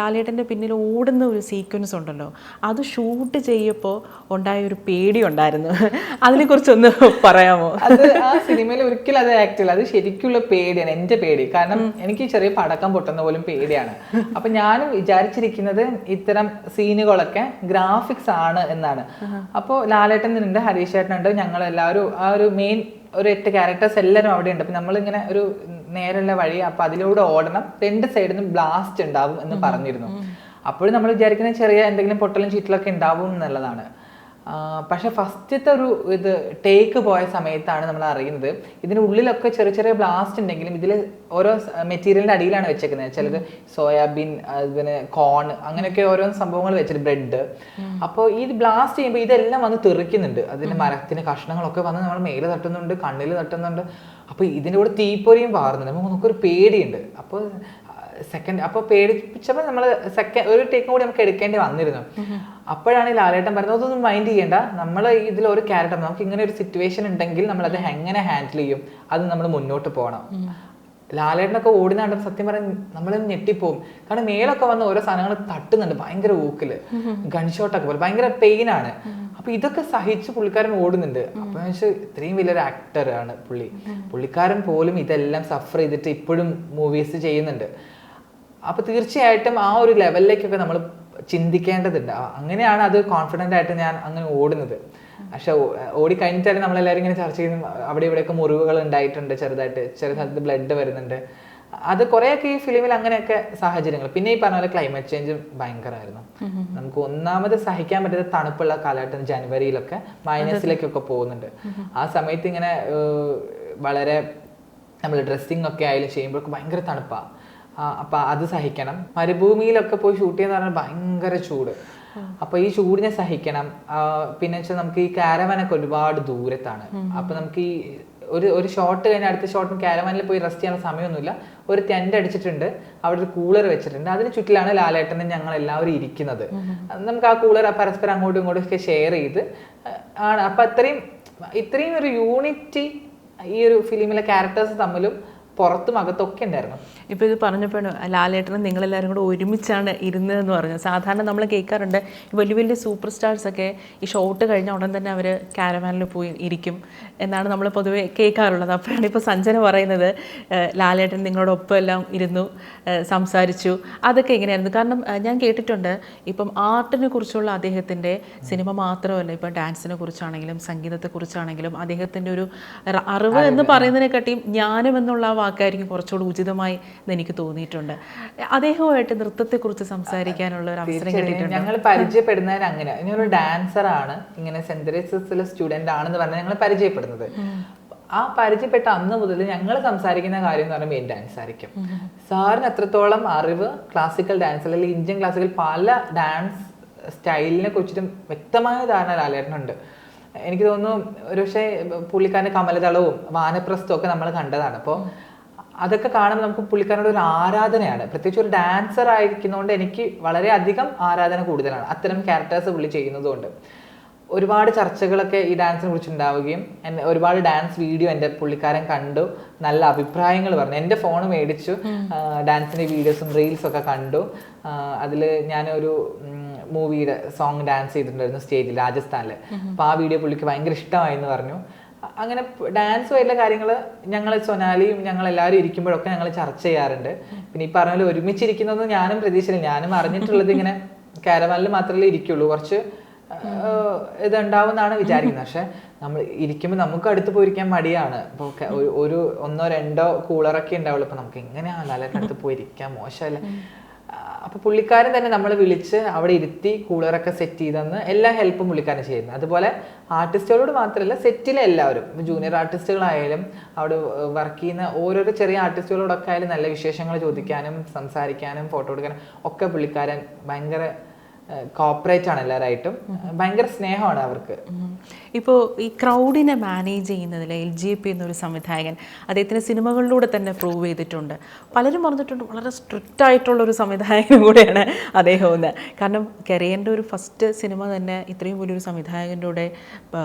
Speaker 2: ലാലേട്ടൻ്റെ പിന്നിൽ ഓടുന്ന ഒരു സീക്വൻസ് ഉണ്ടല്ലോ, അത് ഷൂട്ട് ചെയ്യപ്പോൾ ഉണ്ടായ ഒരു പേടി ഉണ്ടായിരുന്നു. അതിനെക്കുറിച്ചൊന്ന് പറയാമോ?
Speaker 1: അത് ആ സിനിമയിൽ ഒരിക്കലും അത് ആക്ച്വലി അത് ശരിക്കുള്ള പേടിയാണ്, എൻ്റെ പേടി. കാരണം എനിക്ക് ചെറിയ പടക്കം പൊട്ടുന്ന പോലും പേടിയാണ്. അപ്പൊ ഞാനും വിചാരിച്ചിരിക്കുന്നത് ഇത്തരം സീനുകളൊക്കെ ഗ്രാഫിക്സ് ആണ് എന്നാണ്. അപ്പോൾ ലാലേട്ടൻ ഉണ്ട്, ഹരീഷ് ചേട്ടനുണ്ട്, ഞങ്ങളെല്ലാവരും ആ ഒരു മെയിൻ ഒരു 8 ക്യാരക്ടേഴ്സ് എല്ലാവരും അവിടെ ഉണ്ട്. അപ്പൊ നമ്മളിങ്ങനെ ഒരു നേരെയുള്ള വഴി, അപ്പൊ അതിലൂടെ ഓടണം, 2 സൈഡിൽ നിന്നും ബ്ലാസ്റ്റ് ഉണ്ടാവും എന്ന് പറഞ്ഞിരുന്നു. അപ്പോഴും നമ്മൾ വിചാരിക്കുന്ന ചെറിയ എന്തെങ്കിലും പൊട്ടലും ചീറ്റലൊക്കെ ഉണ്ടാവും എന്നുള്ളതാണ്. പക്ഷെ ഫസ്റ്റത്തെ ഒരു ഇത് ടേക്ക് പോയ സമയത്താണ് നമ്മൾ അറിയുന്നത് ഇതിൻ്റെ ഉള്ളിലൊക്കെ ചെറിയ ചെറിയ ബ്ലാസ്റ്റ് ഉണ്ടെങ്കിലും ഇതിൽ ഓരോ മെറ്റീരിയലിൻ്റെ അടിയിലാണ് വെച്ചേക്കുന്നത്. ചിലത് സോയാബീൻ, പിന്നെ കോൺ, അങ്ങനെയൊക്കെ ഓരോ സംഭവങ്ങൾ വെച്ചിട്ട് ബ്രെഡ്. അപ്പോൾ ഈ ബ്ലാസ്റ്റ് ചെയ്യുമ്പോൾ ഇതെല്ലാം വന്ന് തെറിക്കുന്നുണ്ട്. അതിൻ്റെ മരത്തിൻ്റെ കഷ്ണങ്ങളൊക്കെ വന്ന് നമ്മൾ മേലെ തട്ടുന്നുണ്ട്, കണ്ണിൽ തട്ടുന്നുണ്ട്. അപ്പോൾ ഇതിൻ്റെ കൂടെ തീപ്പൊരിയും പാറുന്നുണ്ട്. അപ്പോൾ നമുക്കൊരു പേടിയുണ്ട്. അപ്പോൾ അപ്പോൾ പേടിപ്പിച്ചപ്പോൾ നമ്മൾ ഒരു ടേക്കും കൂടി നമുക്ക് എടുക്കേണ്ടി വന്നിരുന്നു. അപ്പോഴാണ് ഈ ലാലേട്ടൻ പറഞ്ഞത് അതൊന്നും മൈൻഡ് ചെയ്യേണ്ട, നമ്മൾ ഇതിൽ ഒരു ക്യാരക്ടർ, നമുക്ക് ഇങ്ങനെ ഒരു സിറ്റുവേഷൻ ഉണ്ടെങ്കിൽ നമ്മളത് എങ്ങനെ ഹാൻഡിൽ ചെയ്യും, അത് നമ്മൾ മുന്നോട്ട് പോകണം. ലാലേട്ടനൊക്കെ ഓടുന്ന കണ്ടപ്പോൾ സത്യം പറഞ്ഞാൽ നമ്മൾ ഞെട്ടിപ്പോവും. കാരണം മേലൊക്കെ വന്ന് ഓരോ സാധനങ്ങൾ തട്ടുന്നുണ്ട്, ഭയങ്കര ഊക്കില്, ഗൺഷോട്ടൊക്കെ പോലെ ഭയങ്കര പെയിനാണ്. അപ്പൊ ഇതൊക്കെ സഹിച്ച് പുള്ളിക്കാരൻ ഓടുന്നുണ്ട്. അപ്പൊ ഇത്രയും വലിയൊരു ആക്ടറാണ് പുള്ളിക്കാരൻ പോലും ഇതെല്ലാം സഫർ ചെയ്തിട്ട് ഇപ്പോഴും മൂവീസ് ചെയ്യുന്നുണ്ട്. അപ്പൊ തീർച്ചയായിട്ടും ആ ഒരു ലെവലിലേക്കൊക്കെ നമ്മൾ ചിന്തിക്കേണ്ടതുണ്ട്. അങ്ങനെയാണ് അത് കോൺഫിഡൻ്റ് ആയിട്ട് ഞാൻ അങ്ങനെ ഓടുന്നത്. പക്ഷെ ഓടി കഴിഞ്ഞിട്ടാണ് നമ്മളെല്ലാവരും ഇങ്ങനെ ചർച്ച ചെയ്യുന്നു, അവിടെ ഇവിടെയൊക്കെ മുറിവുകൾ ഉണ്ടായിട്ടുണ്ട്, ചെറുതായിട്ട് ചില സ്ഥലത്ത് ബ്ലഡ് വരുന്നുണ്ട്. അത് കുറേയൊക്കെ ഈ ഫിലിമിൽ അങ്ങനെയൊക്കെ സാഹചര്യങ്ങൾ. പിന്നെ ഈ പറഞ്ഞ പോലെ ക്ലൈമറ്റ് ചേഞ്ച് ഭയങ്കരമായിരുന്നു. നമുക്ക് ഒന്നാമത് സഹിക്കാൻ പറ്റാത്ത തണുപ്പുള്ള കാലഘട്ടം, ജനുവരിയിലൊക്കെ മൈനസിലേക്കൊക്കെ പോകുന്നുണ്ട്. ആ സമയത്ത് ഇങ്ങനെ വളരെ നമ്മൾ ഡ്രസ്സിങ് ഒക്കെ ആയാലും ചെയ്യുമ്പോഴൊക്കെ ഭയങ്കര തണുപ്പാണ്. അപ്പം അത് സഹിക്കണം. മരുഭൂമിയിലൊക്കെ പോയി ഷൂട്ട് ചെയ്യുന്ന പറഞ്ഞാൽ ഭയങ്കര ചൂട്. അപ്പോൾ ഈ ചൂടിനെ സഹിക്കണം. പിന്നെ വെച്ചാൽ നമുക്ക് ഈ കാരവാനൊക്കെ ഒരുപാട് ദൂരത്താണ്. അപ്പം നമുക്ക് ഈ ഒരു ഷോട്ട് കഴിഞ്ഞാൽ അടുത്ത ഷോട്ടിന് കാരവാനിൽ പോയി റെസ്റ്റ് ചെയ്യാനുള്ള സമയമൊന്നുമില്ല. ഒരു ടെൻ്റ് അടിച്ചിട്ടുണ്ട്, അവിടെ ഒരു കൂളർ വെച്ചിട്ടുണ്ട്, അതിന് ചുറ്റിലാണ് ലാലേട്ടനും ഞങ്ങൾ എല്ലാവരും ഇരിക്കുന്നത്. നമുക്ക് ആ കൂളർ പരസ്പരം അങ്ങോട്ടും ഇങ്ങോട്ടും ഒക്കെ ഷെയർ ചെയ്ത് ആണ്. അപ്പം ഇത്രയും ഒരു യൂണിറ്റി ഈ ഒരു ഫിലിമിലെ ക്യാരക്ടേഴ്സ് തമ്മിലും പുറത്തും അകത്തൊക്കെ ഉണ്ടായിരുന്നു.
Speaker 2: ഇപ്പോൾ ഇത് പറഞ്ഞപ്പോൾ ലാലേട്ടനും നിങ്ങളെല്ലാവരും കൂടെ ഒരുമിച്ചാണ് ഇരുന്നതെന്ന് പറഞ്ഞു. സാധാരണ നമ്മൾ കേൾക്കാറുണ്ട് വലിയ വലിയ സൂപ്പർ സ്റ്റാർസൊക്കെ ഈ ഷോട്ട് കഴിഞ്ഞ ഉടൻ തന്നെ അവർ കാരവാനിൽ പോയി ഇരിക്കും എന്നാണ് നമ്മൾ പൊതുവെ കേൾക്കാറുള്ളത്. അപ്പോഴാണ് ഇപ്പോൾ സഞ്ജന പറയുന്നത് ലാലേട്ടൻ നിങ്ങളോടൊപ്പം എല്ലാം ഇരുന്നു സംസാരിച്ചു. അതൊക്കെ എങ്ങനെയായിരുന്നു? കാരണം ഞാൻ കേട്ടിട്ടുണ്ട് ഇപ്പം ആർട്ടിനെ കുറിച്ചുള്ള അദ്ദേഹത്തിൻ്റെ സിനിമ മാത്രമല്ല, ഇപ്പം ഡാൻസിനെ കുറിച്ചാണെങ്കിലും സംഗീതത്തെക്കുറിച്ചാണെങ്കിലും അദ്ദേഹത്തിൻ്റെ ഒരു അറിവ് എന്ന് പറയുന്നതിനെക്കാട്ടിയും ജ്ഞാനം എന്നുള്ള ആ വാക്കായിരിക്കും കുറച്ചുകൂടി ഉചിതമായി എന്ന് എനിക്ക് തോന്നിയിട്ടുണ്ട്. അദ്ദേഹവുമായിട്ട് നൃത്തത്തെക്കുറിച്ച് സംസാരിക്കാനുള്ള ഒരു അവസരം കിട്ടിയിട്ടുണ്ട്.
Speaker 1: ഞങ്ങൾ പരിചയപ്പെടുന്നതിന് അങ്ങനെ, ഞാനൊരു ഡാൻസർ ആണ്, ഇങ്ങനെ സെന്റ് തെരേസസിലെ സ്റ്റുഡന്റ് ആണെന്ന് പറഞ്ഞാൽ ഞങ്ങൾ പരിചയപ്പെടുന്നത്. ആ പരിചയപ്പെട്ട അന്ന് മുതൽ ഞങ്ങൾ സംസാരിക്കുന്ന കാര്യം എന്ന് പറഞ്ഞാൽ മെയിൻ ഡാൻസ് ആയിരിക്കും. സാറിന് എത്രത്തോളം അറിവ് ക്ലാസിക്കൽ ഡാൻസ് അല്ലെങ്കിൽ ഇന്ത്യൻ ക്ലാസിക്കൽ പല ഡാൻസ് സ്റ്റൈലിനെ കുറിച്ചിട്ടും വ്യക്തമായ ധാരണ ലാലേട്ടനുണ്ട്. എനിക്ക് തോന്നുന്നു ഒരു പക്ഷേ പുള്ളിക്കാരൻ്റെ കമലദളവും വാനപ്രസ്ഥവും ഒക്കെ നമ്മൾ കണ്ടതാണ്. അപ്പോൾ അതൊക്കെ കാണുമ്പോൾ നമുക്ക് പുള്ളിക്കാരനോട് ഒരു ആരാധനയാണ്. പ്രത്യേകിച്ച് ഒരു ഡാൻസർ ആയിരിക്കുന്നതുകൊണ്ട് എനിക്ക് വളരെയധികം ആരാധന കൂടുതലാണ് അത്തരം ക്യാരക്ടേഴ്സ് പുള്ളി ചെയ്യുന്നതുകൊണ്ട്. ഒരുപാട് ചർച്ചകളൊക്കെ ഈ ഡാൻസിനെ കുറിച്ച് ഉണ്ടാവുകയും ഒരുപാട് ഡാൻസ് വീഡിയോ എൻ്റെ പുള്ളിക്കാരൻ കണ്ടു, നല്ല അഭിപ്രായങ്ങൾ പറഞ്ഞു. എൻ്റെ ഫോൺ മേടിച്ചു, ഡാൻസിൻ്റെ വീഡിയോസും റീൽസും ഒക്കെ കണ്ടു. അതിൽ ഞാനൊരു മൂവിയുടെ സോങ് ഡാൻസ് ചെയ്തിട്ടുണ്ടായിരുന്നു സ്റ്റേജിൽ രാജസ്ഥാനിൽ. അപ്പോൾ ആ വീഡിയോ പുള്ളിക്ക് ഭയങ്കര ഇഷ്ടമായി എന്ന് പറഞ്ഞു. അങ്ങനെ ഡാൻസും എല്ലാ കാര്യങ്ങൾ ഞങ്ങൾ സൊനാലിയും ഞങ്ങളെല്ലാവരും ഇരിക്കുമ്പോഴൊക്കെ ഞങ്ങൾ ചർച്ച ചെയ്യാറുണ്ട്. പിന്നെ ഈ പറഞ്ഞ പോലെ ഒരുമിച്ചിരിക്കുന്നതൊന്നും ഞാനും പ്രതീക്ഷിച്ചില്ല. ഞാനും അറിഞ്ഞിട്ടുള്ളത് ഇങ്ങനെ കാരവാനിൽ മാത്രമേ ഇരിക്കുള്ളൂ, കുറച്ച് ഇതുണ്ടാവുമെന്നാണ് വിചാരിക്കുന്നത്. പക്ഷെ നമ്മൾ ഇരിക്കുമ്പോൾ നമുക്ക് അടുത്ത് പോയിരിക്കാൻ മടിയാണ്. ഇപ്പോൾ ഒരു 1-2 കൂളറൊക്കെ ഉണ്ടാവുള്ളൂ. അപ്പോൾ നമുക്ക് എങ്ങനെയാണ് ലാലേട്ടൻ്റെ അടുത്ത് പോയിരിക്കാൻ മോശമല്ല. അപ്പോൾ പുള്ളിക്കാരൻ തന്നെ നമ്മളെ വിളിച്ച് അവിടെ ഇരുത്തി കൂളറൊക്കെ സെറ്റ് ചെയ്തെന്ന് എല്ലാ ഹെൽപ്പും പുള്ളിക്കാരൻ ചെയ്യുന്നത്. അതുപോലെ ആർട്ടിസ്റ്റുകളോട് മാത്രമല്ല, സെറ്റിലെ എല്ലാവരും, ജൂനിയർ ആർട്ടിസ്റ്റുകളായാലും അവിടെ വർക്ക് ചെയ്യുന്ന ഓരോരോ ചെറിയ ആർട്ടിസ്റ്റുകളോടൊക്കെ ആയാലും നല്ല വിശേഷങ്ങൾ ചോദിക്കാനും സംസാരിക്കാനും ഫോട്ടോ എടുക്കാനും ഒക്കെ പുള്ളിക്കാരൻ ഭയങ്കര കോപ്പറേറ്റ് ആണ്. എല്ലാവരായിട്ടും ഭയങ്കര സ്നേഹമാണ് അവർക്ക്.
Speaker 2: ഇപ്പോൾ ഈ ക്രൗഡിനെ മാനേജ് ചെയ്യുന്നതിൽ LJP എന്നൊരു സംവിധായകൻ അദ്ദേഹത്തിൻ്റെ സിനിമകളിലൂടെ തന്നെ പ്രൂവ് ചെയ്തിട്ടുണ്ട്. പലരും പറഞ്ഞിട്ടുണ്ട് വളരെ സ്ട്രിക്റ്റ് ആയിട്ടുള്ളൊരു സംവിധായകനും കൂടെയാണ് അദ്ദേഹം എന്ന്. കാരണം കരിയറിൻ്റെ ഒരു ഫസ്റ്റ് സിനിമ തന്നെ ഇത്രയും വലിയൊരു സംവിധായകൻ്റെ കൂടെ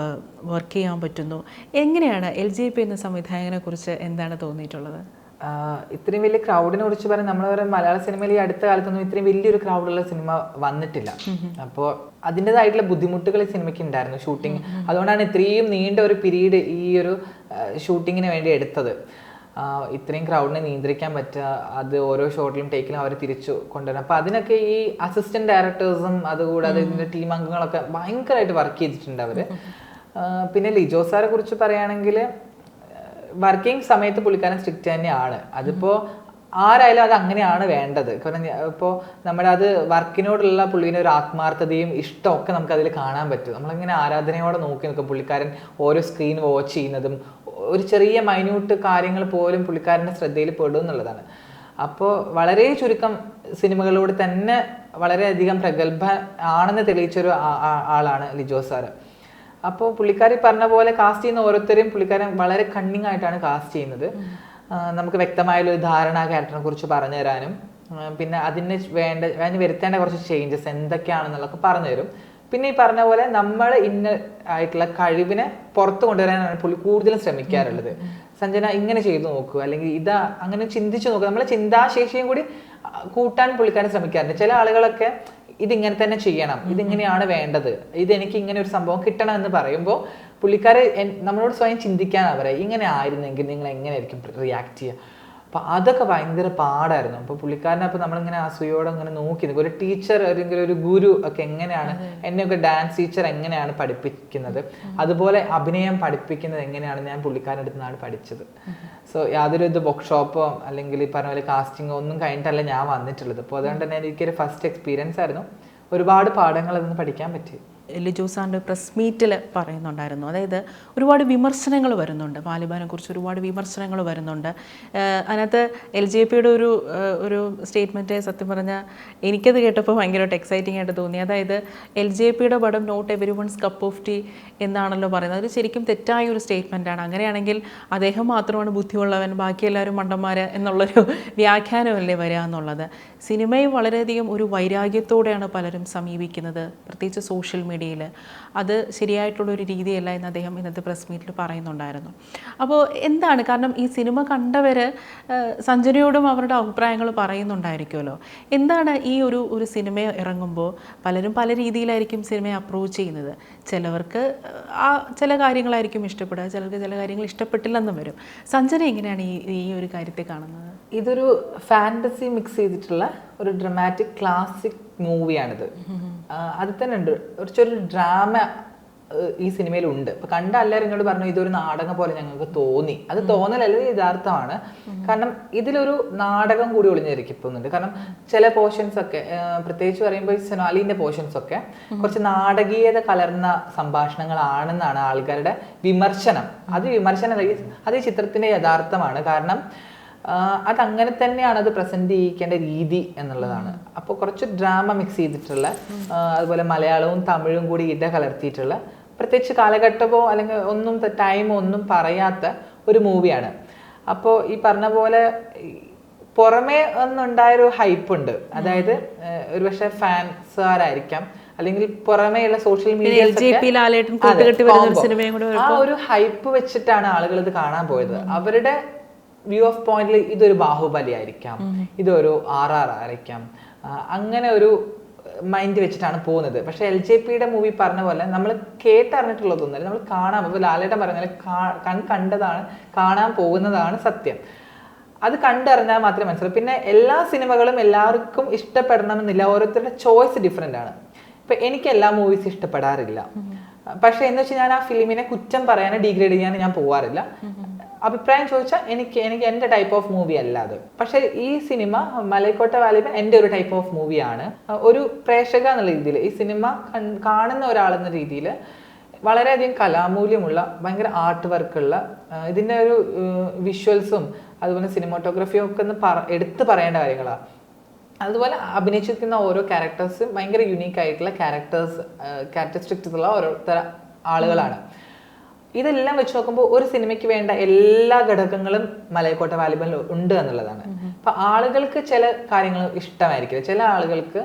Speaker 2: വർക്ക് ചെയ്യാൻ പറ്റുന്നു. എങ്ങനെയാണ് LJP എന്ന സംവിധായകനെ കുറിച്ച് എന്താണ് തോന്നിയിട്ടുള്ളത്?
Speaker 1: ഇത്രയും വലിയ ക്രൗഡിനെ കുറിച്ച് പറയാൻ നമ്മൾ മലയാള സിനിമയിൽ ഈ അടുത്ത കാലത്തൊന്നും ഇത്രയും വലിയൊരു ക്രൗഡുള്ള സിനിമ വന്നിട്ടില്ല. അപ്പോൾ അതിൻ്റെതായിട്ടുള്ള ബുദ്ധിമുട്ടുകൾ ഈ സിനിമയ്ക്ക് ഉണ്ടായിരുന്നു ഷൂട്ടിങ്. അതുകൊണ്ടാണ് ഇത്രയും നീണ്ട ഒരു പീരീഡ് ഈ ഒരു ഷൂട്ടിങ്ങിന് വേണ്ടി എടുത്തത്. ഇത്രയും ക്രൗഡിനെ നിയന്ത്രിക്കാൻ പറ്റുക, അത് ഓരോ ഷോട്ടിലും ടേക്കിലും അവർ തിരിച്ചു കൊണ്ടുവരണം. അപ്പോൾ അതിനൊക്കെ ഈ അസിസ്റ്റന്റ് ഡയറക്ടേഴ്സും അതുകൂടാതെ ഇതിൻ്റെ ടീം അംഗങ്ങളൊക്കെ ഭയങ്കരമായിട്ട് വർക്ക് ചെയ്തിട്ടുണ്ട് അവർ. പിന്നെ ലിജോ സാറെ കുറിച്ച് പറയുകയാണെങ്കിൽ വർക്കിംഗ് സമയത്ത് പുള്ളിക്കാരൻ സ്ട്രിക്റ്റ് തന്നെയാണ്. അതിപ്പോൾ ആരായാലും അത് അങ്ങനെയാണ് വേണ്ടത്. കാരണം ഇപ്പോൾ നമ്മുടെ അത് വർക്കിനോടുള്ള പുള്ളിൻ്റെ ഒരു ആത്മാർത്ഥതയും ഇഷ്ടമൊക്കെ നമുക്ക് അതിൽ കാണാൻ പറ്റും. നമ്മളിങ്ങനെ ആരാധനയോടെ നോക്കി നിൽക്കും. പുള്ളിക്കാരൻ ഓരോ സ്ക്രീൻ വാച്ച് ചെയ്യുന്നതും ഒരു ചെറിയ മൈന്യൂട്ട് കാര്യങ്ങൾ പോലും പുള്ളിക്കാരൻ്റെ ശ്രദ്ധയിൽ പെടും എന്നുള്ളതാണ്. അപ്പോൾ വളരെ ചുരുക്കം സിനിമകളിലൂടെ തന്നെ വളരെയധികം പ്രഗത്ഭ ആണെന്ന് തെളിയിച്ചൊരു ആളാണ് ലിജോ സാറ്. അപ്പോൾ പുള്ളിക്കാരി പറഞ്ഞ പോലെ കാസ്റ്റ് ചെയ്യുന്ന ഓരോരുത്തരെയും പുള്ളിക്കാരൻ വളരെ കണ്ണിങ് ആയിട്ടാണ് കാസ്റ്റ് ചെയ്യുന്നത്. നമുക്ക് വ്യക്തമായൊരു ധാരണ ക്യാരക്ടറിനെ കുറിച്ച് പറഞ്ഞു തരാനും പിന്നെ അതിന് വരുത്തേണ്ട കുറച്ച് ചേഞ്ചസ് എന്തൊക്കെയാണെന്നുള്ളതൊക്കെ പറഞ്ഞു തരും. പിന്നെ ഈ പറഞ്ഞ പോലെ നമ്മൾ ഇന്ന ആയിട്ടുള്ള കഴിവിനെ പുറത്ത് കൊണ്ടുവരാനാണ് പുള്ളി കൂടുതലും ശ്രമിക്കാറുള്ളത്. സഞ്ജന ഇങ്ങനെ ചെയ്തു നോക്കൂ, അല്ലെങ്കിൽ ഇതാ അങ്ങനെ ചിന്തിച്ചു നോക്കുക. നമ്മളെ ചിന്താശേഷിയും കൂടി കൂട്ടാൻ പുള്ളിക്കാരൻ ശ്രമിക്കാറുണ്ട്. ചില ആളുകളൊക്കെ ഇതിങ്ങനെ തന്നെ ചെയ്യണം, ഇതിങ്ങനെയാണ് വേണ്ടത്, ഇതെനിക്ക് ഇങ്ങനെ ഒരു സംഭവം കിട്ടണം എന്ന് പറയുമ്പോൾ പുള്ളിക്കാരെ നമ്മളോട് സ്വയം ചിന്തിക്കാനാണ് പറയുക. ഇങ്ങനെ ആയിരുന്നെങ്കിൽ നിങ്ങൾ എങ്ങനെയായിരിക്കും റിയാക്ട് ചെയ്യുക. അപ്പം അതൊക്കെ ഭയങ്കര പാടായിരുന്നു. അപ്പോൾ പുള്ളിക്കാരനെ അപ്പോൾ നമ്മളിങ്ങനെ അസൂയോടെ ഇങ്ങനെ നോക്കി നിൽക്കും. ഒരു ടീച്ചർ അല്ലെങ്കിൽ ഒരു ഗുരു ഒക്കെ എങ്ങനെയാണ് എന്നെയൊക്കെ ഡാൻസ് ടീച്ചർ എങ്ങനെയാണ് പഠിപ്പിക്കുന്നത്, അതുപോലെ അഭിനയം പഠിപ്പിക്കുന്നത് എങ്ങനെയാണ് ഞാൻ പുള്ളിക്കാരൻ്റെ അടുത്ത് നിന്നാണ് പഠിച്ചത്. സോ യാതൊരു വർക്ക്ഷോപ്പോ അല്ലെങ്കിൽ ഈ പറഞ്ഞ പോലെ കാസ്റ്റിങ്ങോ ഒന്നും കഴിഞ്ഞിട്ടല്ല ഞാൻ വന്നിട്ടുള്ളത്. അപ്പോൾ അതുകൊണ്ട് തന്നെ എനിക്കൊരു ഫസ്റ്റ് എക്സ്പീരിയൻസ് ആയിരുന്നു. ഒരുപാട് പാഠങ്ങൾ അതിൽ നിന്ന് പഠിക്കാൻ പറ്റി.
Speaker 2: ലിജോ സാറിൻ്റെ പ്രസ് മീറ്റിൽ പറയുന്നുണ്ടായിരുന്നു, അതായത് ഒരുപാട് വിമർശനങ്ങൾ വരുന്നുണ്ട്, വാലിബാനെ കുറിച്ച് ഒരുപാട് വിമർശനങ്ങൾ വരുന്നുണ്ട്. അതിനകത്ത് LJPയുടെ ഒരു സ്റ്റേറ്റ്മെൻറ്റ് സത്യം പറഞ്ഞാൽ എനിക്കത് കേട്ടപ്പോൾ ഭയങ്കരമായിട്ട് എക്സൈറ്റിംഗ് ആയിട്ട് തോന്നി. അതായത് LJPയുടെ പടം not everyone's cup of tea എന്നാണല്ലോ പറയുന്നത്. അത് ശരിക്കും തെറ്റായ ഒരു സ്റ്റേറ്റ്മെൻറ്റാണ്. അങ്ങനെയാണെങ്കിൽ അദ്ദേഹം മാത്രമാണ് ബുദ്ധിയുള്ളവൻ, ബാക്കി എല്ലാവരും മണ്ടന്മാർ എന്നുള്ളൊരു വ്യാഖ്യാനമല്ലേ വരിക എന്നുള്ളത്. സിനിമയെ വളരെയധികം ഒരു വൈരാഗ്യത്തോടെയാണ് പലരും സമീപിക്കുന്നത്, പ്രത്യേകിച്ച് സോഷ്യൽ മീഡിയയിൽ. അത് ശരിയായിട്ടുള്ളൊരു രീതിയല്ല എന്ന് അദ്ദേഹം ഇന്നത്തെ പ്രസ് മീറ്റിൽ പറയുന്നുണ്ടായിരുന്നു. അപ്പോൾ എന്താണ്, കാരണം ഈ സിനിമ കണ്ടവർ സഞ്ജനയോടും അവരുടെ അഭിപ്രായങ്ങൾ പറയുന്നുണ്ടായിരിക്കുമല്ലോ. എന്താണ് ഈ ഒരു സിനിമ ഇറങ്ങുമ്പോൾ പലരും പല രീതിയിലായിരിക്കും സിനിമയെ അപ്രോച്ച് ചെയ്യുന്നത്. ചിലവർക്ക് ചില കാര്യങ്ങളായിരിക്കും ഇഷ്ടപ്പെടുക, ചിലർക്ക് ചില കാര്യങ്ങൾ ഇഷ്ടപ്പെട്ടില്ലെന്നും വരും. സഞ്ജന എങ്ങനെയാണ് ഈ ഒരു കാര്യത്തെ കാണുന്നത്?
Speaker 1: ഇതൊരു ഫാന്റസി മിക്സ് ചെയ്തിട്ടുള്ള ഒരു ഡ്രമാറ്റിക് ക്ലാസിക് മൂവിയാണിത്. അത് തന്നെ ഉണ്ട്, കുറച്ചൊരു ഡ്രാമ ഈ സിനിമയിലുണ്ട്. ഇപ്പൊ കണ്ട എല്ലാവരും ഇങ്ങോട്ട് പറഞ്ഞു ഇതൊരു നാടകം പോലെ ഞങ്ങൾക്ക് തോന്നി. അത് തോന്നലല്ല, യഥാർത്ഥമാണ്. കാരണം ഇതിലൊരു നാടകം കൂടി ഒളിഞ്ഞിരിക്കുന്നുണ്ട്. കാരണം ചില പോർഷൻസ് ഒക്കെ, പ്രത്യേകിച്ച് പറയുമ്പോൾ സൊനാലിന്റെ പോർഷൻസ് ഒക്കെ കുറച്ച് നാടകീയത കലർന്ന സംഭാഷണങ്ങളാണെന്നാണ് ആൾക്കാരുടെ വിമർശനം. അത് വിമർശനമല്ല, അത് ഈ ചിത്രത്തിന്റെ യഥാർത്ഥമാണ്. കാരണം അതങ്ങനെ തന്നെയാണ് അത് പ്രസന്റ് ചെയ്യിക്കേണ്ട രീതി എന്നുള്ളതാണ്. അപ്പോൾ കുറച്ച് ഡ്രാമ മിക്സ് ചെയ്തിട്ടുള്ള, അതുപോലെ മലയാളവും തമിഴും കൂടി കലർത്തിയിട്ടുള്ള, പ്രത്യേകിച്ച് കാലഘട്ടമോ അല്ലെങ്കിൽ ഒന്നും ടൈമോ ഒന്നും പറയാത്ത ഒരു മൂവിയാണ്. അപ്പോൾ ഈ പറഞ്ഞ പോലെ പുറമേ ഒന്നുണ്ടായൊരു ഹൈപ്പ് ഉണ്ട്. അതായത് ഒരുപക്ഷെ ഫാൻസുകാരായിരിക്കാം, അല്ലെങ്കിൽ പുറമേയുള്ള സോഷ്യൽ മീഡിയ ആ ഒരു ഹൈപ്പ് വെച്ചിട്ടാണ് ആളുകൾ ഇത് കാണാൻ പോയത്. അവരുടെ വ്യൂ ഓഫ് പോയിന്റിൽ ഇതൊരു ബാഹുബലി ആയിരിക്കാം, ഇതൊരു RRR ആയിരിക്കാം, അങ്ങനെ ഒരു മൈൻഡ് വെച്ചിട്ടാണ് പോകുന്നത്. പക്ഷെ LJPയുടെ മൂവി പറഞ്ഞ പോലെ നമ്മൾ കേട്ടറിഞ്ഞിട്ടുള്ളതൊന്നും നമ്മൾ കാണാൻ, ഇപ്പോൾ ലാലേട്ടൻ പറഞ്ഞാൽ കണ്ടതാണ്, കാണാൻ പോകുന്നതാണ് സത്യം. അത് കണ്ടറിഞ്ഞാൽ മാത്രമേ മനസ്സിലാവൂ. പിന്നെ എല്ലാ സിനിമകളും എല്ലാവർക്കും ഇഷ്ടപ്പെടണമെന്നില്ല, ഓരോരുത്തരുടെ ചോയ്സ് ഡിഫറെൻ്റ് ആണ്. ഇപ്പൊ എനിക്ക് എല്ലാ മൂവീസ് ഇഷ്ടപ്പെടാറില്ല. പക്ഷെ എന്ന് വെച്ചാൽ ഞാൻ ആ ഫിലിമിനെ കുറ്റം പറയാനോ ഡീഗ്രേഡ് ചെയ്യാനോ ഞാൻ പോവാറില്ല. അഭിപ്രായം ചോദിച്ചാൽ എനിക്ക് എൻ്റെ ടൈപ്പ് ഓഫ് മൂവി അല്ല അത്. പക്ഷെ ഈ സിനിമ മലൈക്കോട്ട വാലിബൻ എൻ്റെ ഒരു ടൈപ്പ് ഓഫ് മൂവിയാണ്. ഒരു പ്രേക്ഷക എന്നുള്ള രീതിയിൽ, ഈ സിനിമ കാണുന്ന ഒരാളെന്ന രീതിയിൽ വളരെയധികം കലാമൂല്യമുള്ള, ഭയങ്കര ആർട്ട് വർക്കുള്ള, ഇതിൻ്റെ ഒരു വിഷ്വൽസും അതുപോലെ സിനിമാറ്റോഗ്രഫിയും ഒക്കെ ഒന്ന് എടുത്തു പറയേണ്ട കാര്യങ്ങളാണ്. അതുപോലെ അഭിനയിച്ചിരിക്കുന്ന ഓരോ ക്യാരക്ടേഴ്സും ഭയങ്കര യുണീക്ക് ആയിട്ടുള്ള ക്യാരക്ടറിസ്റ്റിക്സ് ഉള്ള ഓരോരുത്തര ആളുകളാണ്. ഇതെല്ലാം വെച്ച് നോക്കുമ്പോൾ ഒരു സിനിമയ്ക്ക് വേണ്ട എല്ലാ ഘടകങ്ങളും മലൈക്കോട്ട വാലിബനിൽ ഉണ്ട് എന്നുള്ളതാണ്. അപ്പൊ ആളുകൾക്ക് ചില കാര്യങ്ങൾ ഇഷ്ടമായിരിക്കില്ല, ചില ആളുകൾക്ക്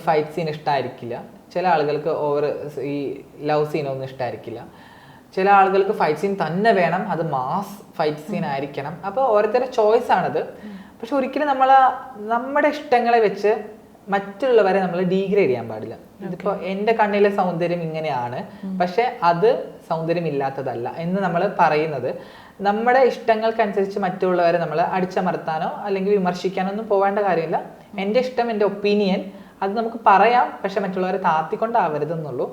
Speaker 1: ഫൈറ്റ് സീൻ ഇഷ്ടമായിരിക്കില്ല, ചില ആളുകൾക്ക് ഈ ലവ് സീനൊന്നും ഇഷ്ടമായിരിക്കില്ല, ചില ആളുകൾക്ക് ഫൈറ്റ് സീൻ തന്നെ വേണം, അത് മാസ് ഫൈറ്റ് സീൻ ആയിരിക്കണം. അപ്പോൾ ഓരോരുത്തരുടെ ചോയ്സ് ആണത്. പക്ഷെ ഒരിക്കലും നമ്മുടെ ഇഷ്ടങ്ങളെ വെച്ച് മറ്റുള്ളവരെ നമ്മൾ ഡീഗ്രേഡ് ചെയ്യാൻ പാടില്ല. ഇതിപ്പോ എൻ്റെ കണ്ണിലെ സൗന്ദര്യം ഇങ്ങനെയാണ്, പക്ഷെ അത് സൗന്ദര്യം ഇല്ലാത്തതല്ല എന്ന് നമ്മൾ പറയുന്നത്. നമ്മുടെ ഇഷ്ടങ്ങൾക്കനുസരിച്ച് മറ്റുള്ളവരെ നമ്മൾ അടിച്ചമർത്താനോ അല്ലെങ്കിൽ വിമർശിക്കാനോ ഒന്നും പോവേണ്ട കാര്യമില്ല. എൻ്റെ ഇഷ്ടം, എൻ്റെ ഒപ്പീനിയൻ, അത് നമുക്ക് പറയാം, പക്ഷെ മറ്റുള്ളവരെ താത്തിക്കൊണ്ടാവരുതെന്നുള്ളൂ.